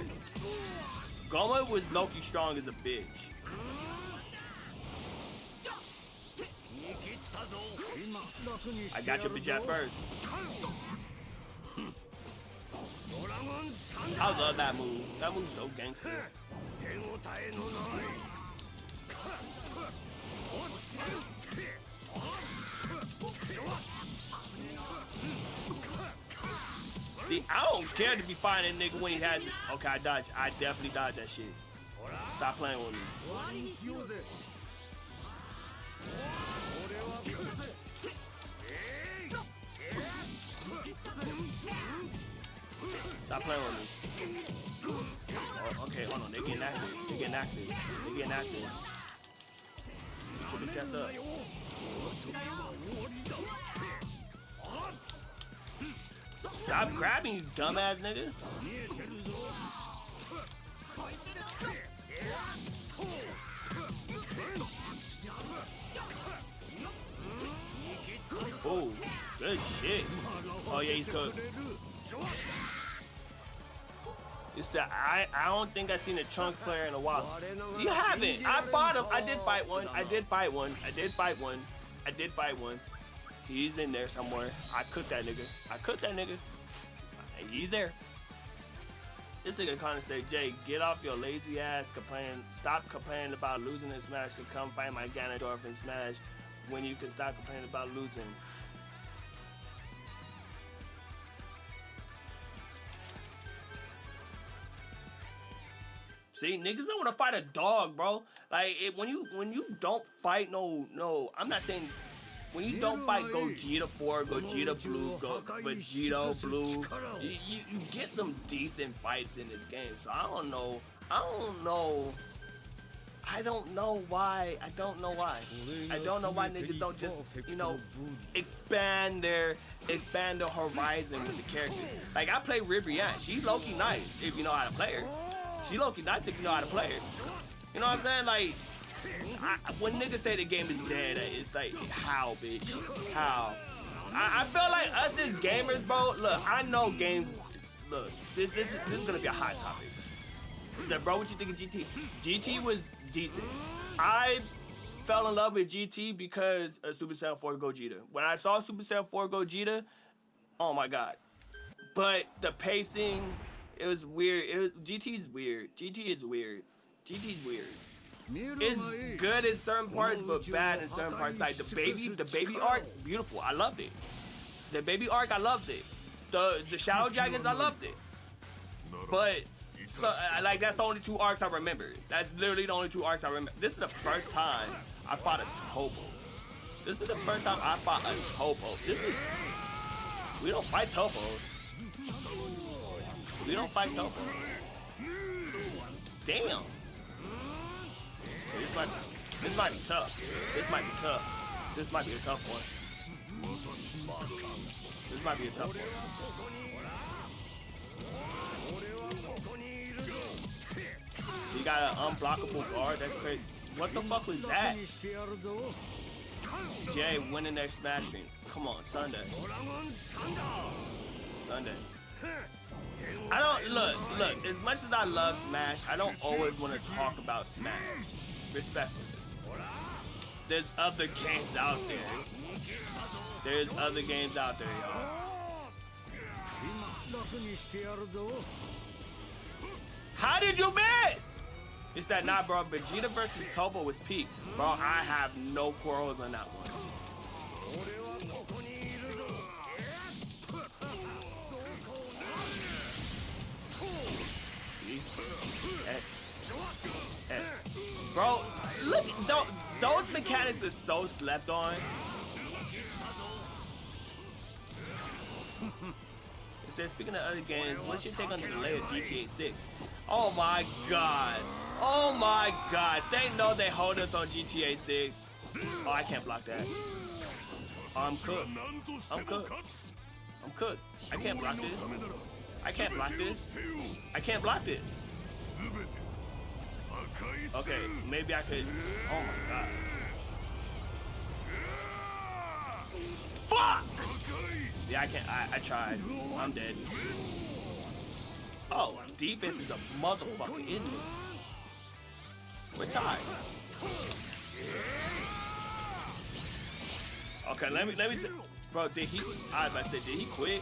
Goma was low key strong as a bitch. I got your bitch ass first. I love that move. That move's so gangster. See, I don't care to be fighting a nigga when he has it. Okay, I dodged. I definitely dodged that shit. Stop playing with me. Stop playing with me. Oh, okay, hold on. They're getting active. They're getting active. They're getting active. Get your bitch ass up. Stop grabbing, you dumbass niggas. Oh, good shit. Oh yeah, he's cooked. It's that I don't think I've seen a Trunks player in a while. You haven't. I fought him. I did fight one. I did fight one. I did fight one. I did fight one. He's in there somewhere. I cooked that nigga. I cooked that nigga. He's there. This nigga kind of say, Jay, get off your lazy ass complaining. Stop complaining about losing in Smash and come fight my Ganondorf in Smash when you can stop complaining about losing. See, niggas don't want to fight a dog, bro. Like when you don't fight no, I'm not saying when you don't fight Gogeta 4, Gogeta Blue, Vegeta Blue, you get some decent fights in this game. So I don't know why niggas don't just, you know, expand their horizon with the characters. Like I play Ribrianne. She low-key nice if you know how to play her. She low-key nice if you know how to play her. You know what I'm saying? Like, when niggas say the game is dead, it's like, how, bitch? How? I feel like us as gamers, bro, look, I know games, look, this is gonna be a hot topic. He said, bro, what you think of GT? GT was decent. I fell in love with GT because of Super Saiyan 4 Gogeta. When I saw Super Saiyan 4 Gogeta, oh my god. But the pacing, it was weird. GT's weird. GT is weird. GT's weird. It's good in certain parts, but bad in certain parts. Like the baby arc, beautiful. I loved it. The baby arc, I loved it. The Shadow Dragons, I loved it. But so, like that's the only two arcs I remember. That's literally the only two arcs I remember. This is the first time I fought a Topo. This is the first time I fought a Topo. We don't fight Topos. We don't fight Topos. Damn. This might be tough. This might be tough. This might be a tough one. This might be a tough one. You got an unblockable guard. That's crazy. What the fuck was that? Jay winning their Smash stream. Come on, Sunday. Sunday. I don't look. As much as I love Smash, I don't always want to talk about Smash. Respectfully. There's other games out there. There's other games out there, y'all. How did you miss? It's that nah, bro. Vegeta versus Topo was peak. Bro, I have no quarrels on that one. Bro, look, those mechanics are so slept on. It says, speaking of other games, what's your take on the delay of GTA 6? Oh my god. Oh my god. They know they hold us on GTA 6. Oh, I can't block that. Oh, I'm cooked. I'm cooked. I'm cooked. I can't block this. I can't block this. I can't block this. Okay, maybe I could. Oh my god. Fuck! Yeah, I can't. I tried. I'm dead. Oh, defense is a motherfucker, isn't it? We're tied. Okay, let me. Bro, did he? I was about to say, did he quit?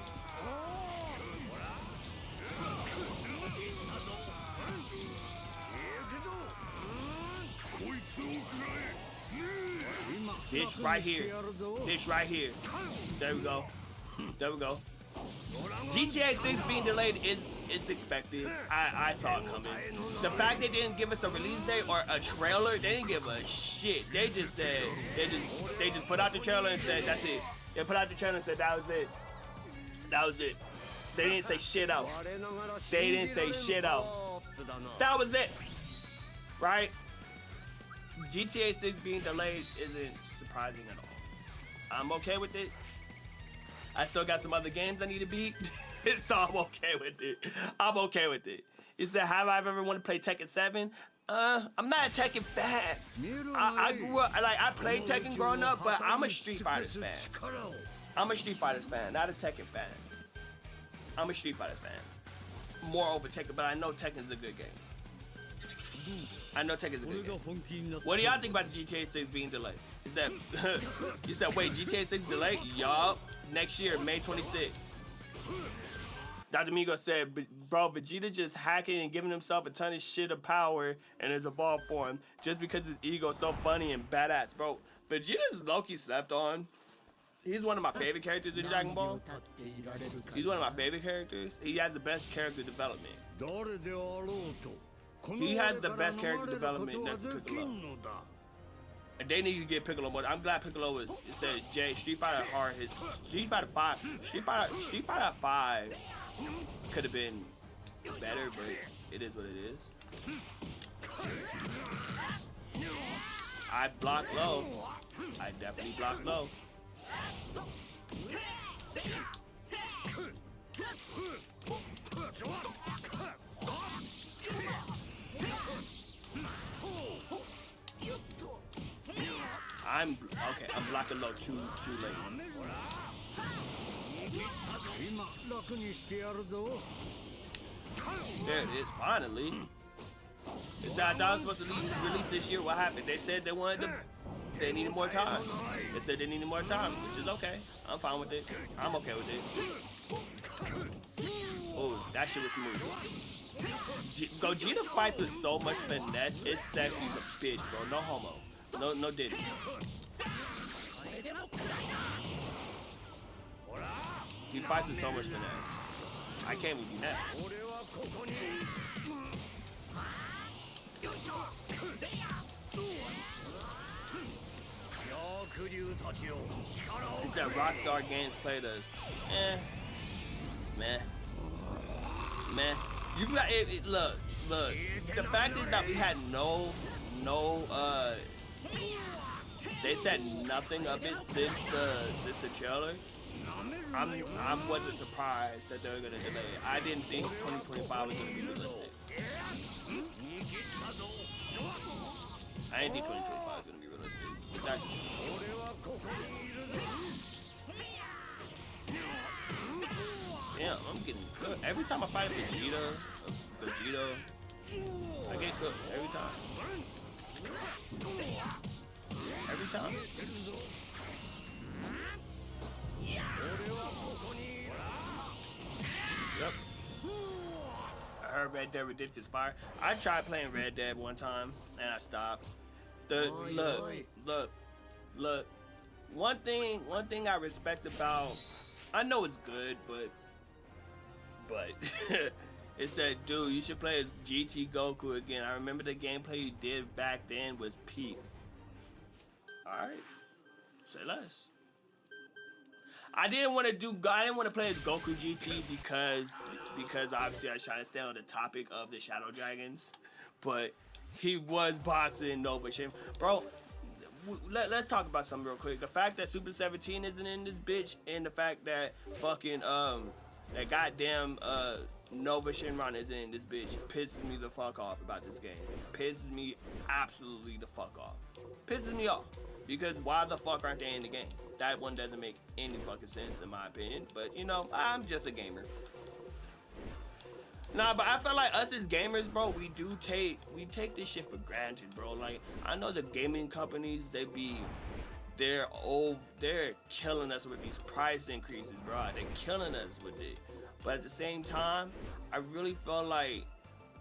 Ditch right here. Ditch right here. There we go. There we go. GTA 6 being delayed is expected. I saw it coming. The fact they didn't give us a release date or a trailer, they didn't give a shit. They just said they just put out the trailer and said that's it. They put out the trailer and said that was it. That was it. They didn't say shit else. They didn't say shit else. That was it. Right? GTA 6 being delayed isn't surprising at all. I'm okay with it. I still got some other games I need to beat, so I'm okay with it. I'm okay with it. You said, have I ever wanted to play Tekken 7? I'm not a Tekken fan. I grew up, I played Tekken growing up, but I'm a Street Fighters fan. I'm a Street Fighters fan, not a Tekken fan. I'm a Street Fighters fan. More over Tekken, but I know Tekken's a good game. I know Tekken's a good game. What do y'all think about the GTA 6 being delayed? Is that, you said, wait, GTA 6 delayed? Yup. Next year, May 26th. Dr. Migo said, bro, Vegeta just hacking and giving himself a ton of shit of power in his evolved form just because his ego is so funny and badass, bro. Vegeta's low-key slept on. He's one of my favorite characters in Dragon Ball. He's one of my favorite characters. He has the best character development. He has the best character development next to Piccolo. And they need to get Piccolo more. I'm glad Piccolo is. It says J Street Fighter hard hits. Street Fighter 5. Street Fighter 5 could have been better, but it is what it is. I block low. I definitely block low. I'm okay. I'm blocking low too late. There it is. Finally. They said I thought I was supposed to release this year. What happened? They said they wanted to. They needed more time. They said they needed more time, which is okay. I'm fine with it. I'm okay with it. Oh, that shit was smooth. Gogeta fights with so much finesse. It's sexy as a bitch, bro. No homo. No diddy. He fights with so much finesse. I can't even do that. He said Rockstar Games played us. Man. You got it. Look. The fact is that we had no. They said nothing of it since the trailer. I wasn't surprised that they were gonna delay it. I didn't think 2025 was gonna be realistic. I didn't think 2025 was gonna be realistic. That's yeah, I'm getting cooked. Every time I fight Vegeta, I get cooked every time. Every time. Yep. I heard Red Dead Redemption's fire. I tried playing Red Dead one time and I stopped. Look. One thing I respect about, I know it's good, but It said, dude, you should play as GT Goku again. I remember the gameplay you did back then was peak. Alright. Say less. I didn't want to play as Goku GT because obviously I was trying to stay on the topic of the Shadow Dragons. But he was boxing Nova Shin. Bro, let's talk about something real quick. The fact that Super 17 isn't in this bitch, and the fact that fucking that goddamn Nova Shenron is in this bitch pisses me the fuck off about this game. Pisses me absolutely the fuck off. Pisses me off. Because why the fuck aren't they in the game? That one doesn't make any fucking sense in my opinion. But you know, I'm just a gamer. Nah, but I feel like us as gamers, bro, we take this shit for granted, bro. Like, I know the gaming companies, they're killing us with these price increases, bro. They're killing us with it. But at the same time, I really feel like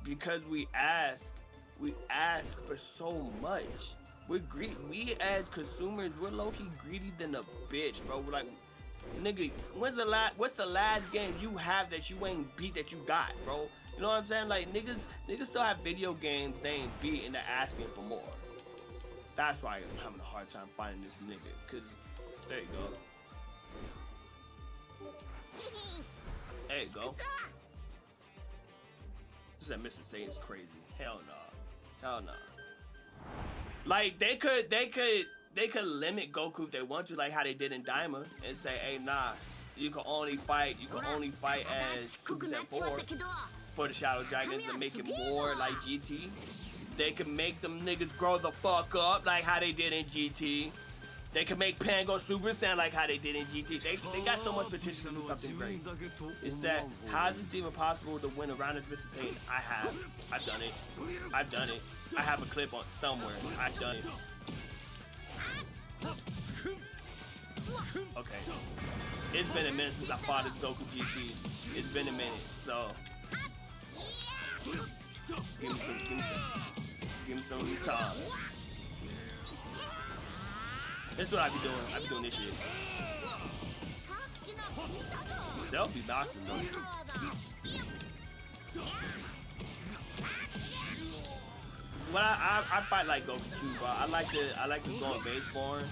because we ask for so much. We as consumers, we're low-key greedy than a bitch, bro. We're like, nigga, what's the last game you have that you ain't beat that you got, bro? You know what I'm saying? Like, niggas still have video games they ain't beat and they're asking for more. That's why I'm having a hard time finding this nigga, cause there you go. There you go. This that Mr. Saiyan's crazy. Hell no. Hell no. Like they could limit Goku if they want to, like how they did in Daima, and say, hey, nah, you can only fight as Super Saiyan 4 for the Shadow Dragons to make it more like GT. They can make them niggas grow the fuck up like how they did in GT. They can make Pan go Super Saiyan like how they did in GT. They got so much potential to do something great. It's that, how is it even possible to win around as Mr. Satan? I've done it. I've done it. I have a clip on somewhere. I've done it. Okay. It's been a minute since I fought as Goku GT. It's been a minute, so give me some time. That's what I be doing. I be doing this shit. Selfie boxing though. But I fight like Goku too, bro. I like to go on base form.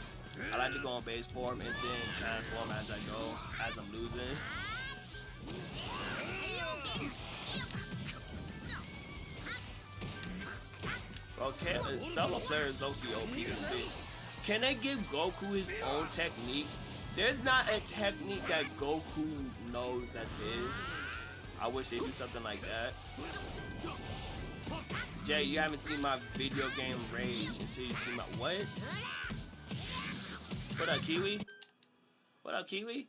I like to go on base form and then transform as I go, as I'm losing. Okay, solo players low-key OP this bitch. Can they give Goku his own technique? There's not a technique that Goku knows that's his. I wish they do something like that. Jay, you haven't seen my video game rage until you see my what? What up, Kiwi? What up, Kiwi?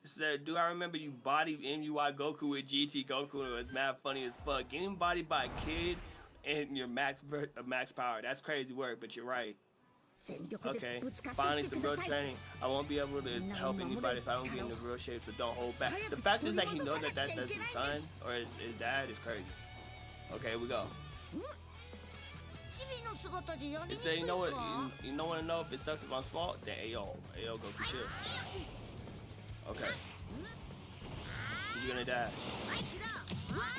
It said, do I remember you bodied MUI Goku with GT Goku? It was mad funny as fuck. Getting bodied by a kid and your max power. That's crazy work, but you're right. Okay, finally some real training. I won't be able to help anybody if I don't get into real shape, so don't hold back. The fact is that he knows that that's his son or his dad is crazy. Okay, here we go. It said, you know what? You don't want to know if it sucks if I'm small? Then Ayo, Goku, chill. Okay. You're gonna die.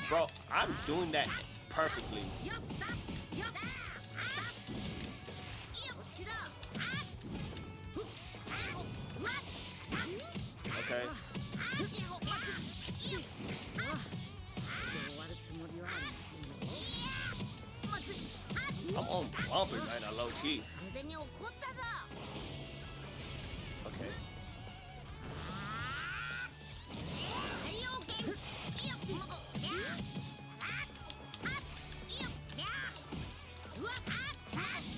Bro, I'm doing that perfectly. Okay. I'm on bumpers right now, low key. Okay.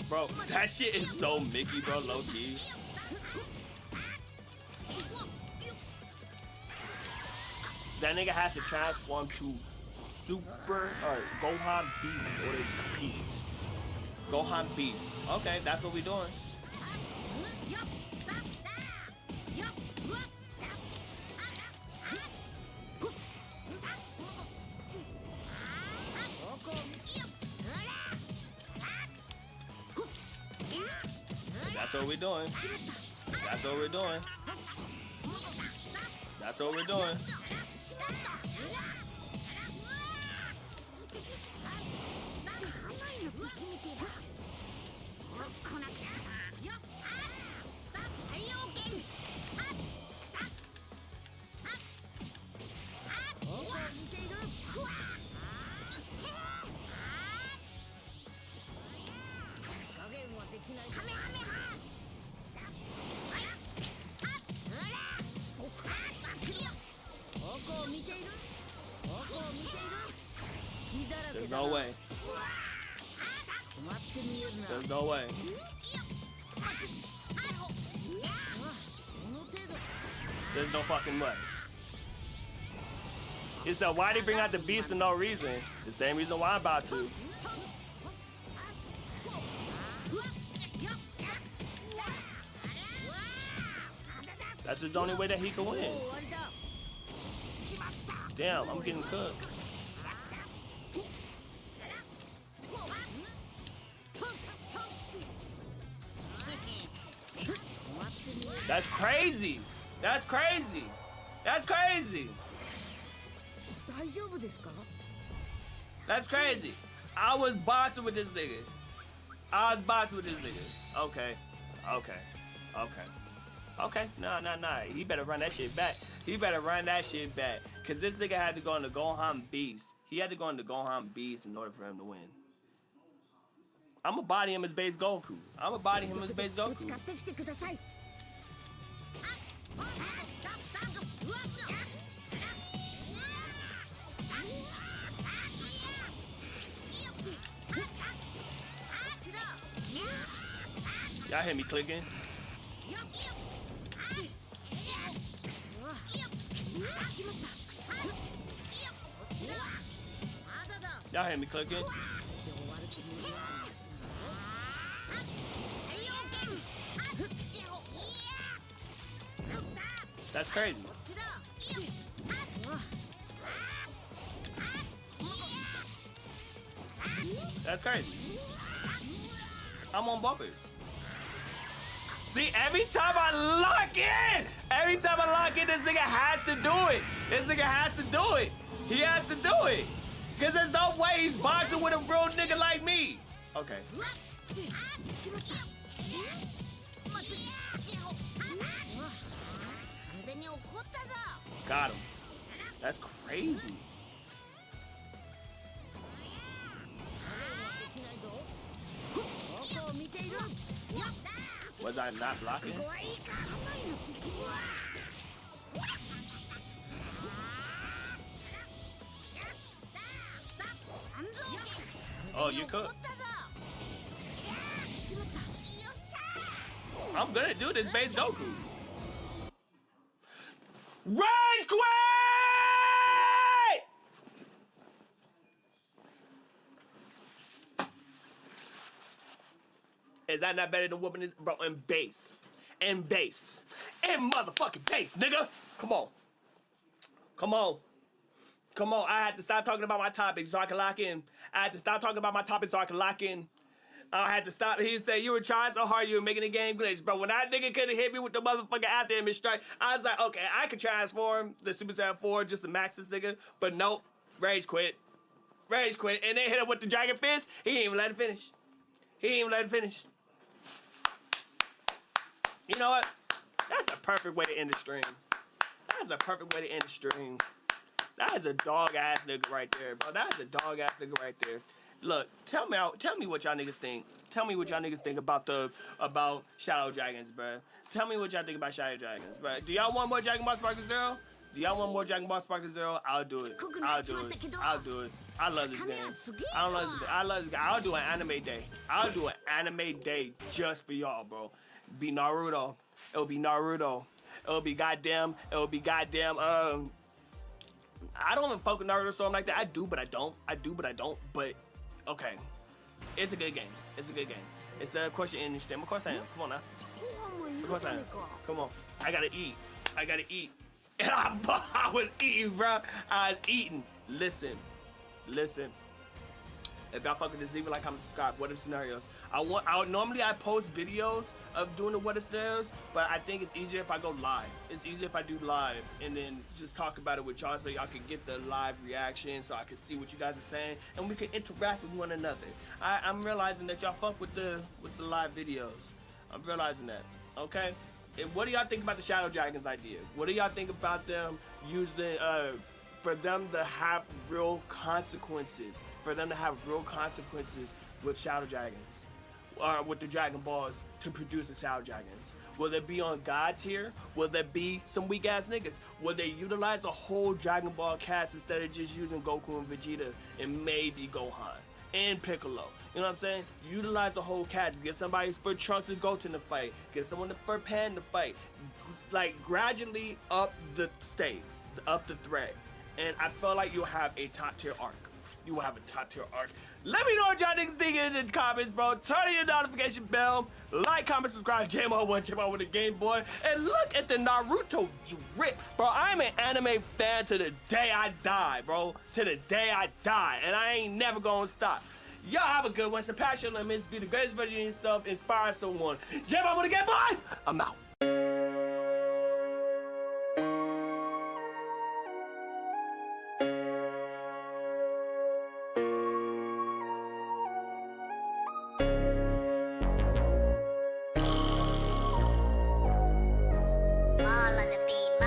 Bro, that shit is so Mickey, bro, low key. That nigga has to transform to Super or Gohan Beast or Beast. Gohan Beast. Okay, that's what we doing. That's what we're doing. That's what we're doing. That's what we're doing. There's no way. There's no way. There's no fucking way. He said, why they bring out the beast for no reason? The same reason why I'm about to. That's his only way that he can win. Damn, I'm getting cooked. That's crazy. That's crazy. That's crazy. That's crazy. I was boxing with this nigga. Okay. Okay. Nah. He better run that shit back. Cause this nigga had to go into Gohan Beast. He had to go into Gohan Beast in order for him to win. I'ma body him as base Goku. Y'all hear me clicking? Y'all hear me clicking? That's crazy. That's crazy. I'm on bumpers. See, every time I lock in, this nigga has to do it. He has to do it. Because there's no way he's boxing with a real nigga like me. Okay. Got him. That's crazy. Was I not blocking? Oh, you cooked. I'm gonna do this base Goku. Rage quit! Is that not better than whooping this, bro? And base, and motherfucking base, nigga. Come on. I had to stop talking about my topic so I can lock in. I had to stop. He said, you were trying so hard, you were making the game glitch. Bro, when that nigga could've hit me with the motherfucking after image strike, I was like, okay, I could transform the Super Saiyan 4 just to max this nigga. But nope, rage quit. And then hit him with the Dragon Fist. He didn't even let it finish. You know what? That's a perfect way to end the stream. That is a dog ass nigga right there, bro. Look, tell me what y'all niggas think. Tell me what y'all niggas think about Shadow Dragons, bro. Tell me what y'all think about Shadow Dragons, bro. Do y'all want more Dragon Ball Sparkle Zero? I'll do it. I love this game. I love this game. I'll do an anime day. Just for y'all, bro. Be Naruto. It'll be goddamn. I don't even fuck with Naruto Storm like that. I do, but I don't. But okay, it's a good game. It's a question in the stream. Of course I am. Come on now. Come on. I gotta eat. And I was eating, bro. Listen. If y'all fuck with this, leave a like, comment, subscribe. What if scenarios? Normally I post videos of doing the what if scenarios, but I think it's easier if I go live. It's easier if I do live and then just talk about it with y'all so y'all can get the live reaction, so I can see what you guys are saying and we can interact with one another. I'm realizing that y'all fuck with the live videos. I'm realizing that. Okay. And what do y'all think about the Shadow Dragons idea? What do y'all think about them using for them to have real consequences? For them to have real consequences with Shadow Dragons, with the Dragon Balls to produce the Shadow Dragons. Will they be on God tier? Will there be some weak ass niggas? Will they utilize a whole Dragon Ball cast instead of just using Goku and Vegeta and maybe Gohan and Piccolo? You know what I'm saying? Utilize the whole cast. Get somebody for Trunks and Goten to fight. Get someone for Pan to fight. Like gradually up the stakes, up the threat. And I feel like you'll have a top tier arc. You will have a top tier arc. Let me know what y'all niggas think in the comments, bro. Turn on your notification bell. Like, comment, subscribe. JMO1, JMO with the Game Boy. And look at the Naruto drip. Bro, I'm an anime fan to the day I die, bro. To the day I die. And I ain't never gonna stop. Y'all have a good one. Surpass your limits. Be the greatest version of yourself. Inspire someone. JMO with the Game Boy. I'm out. All on the beat,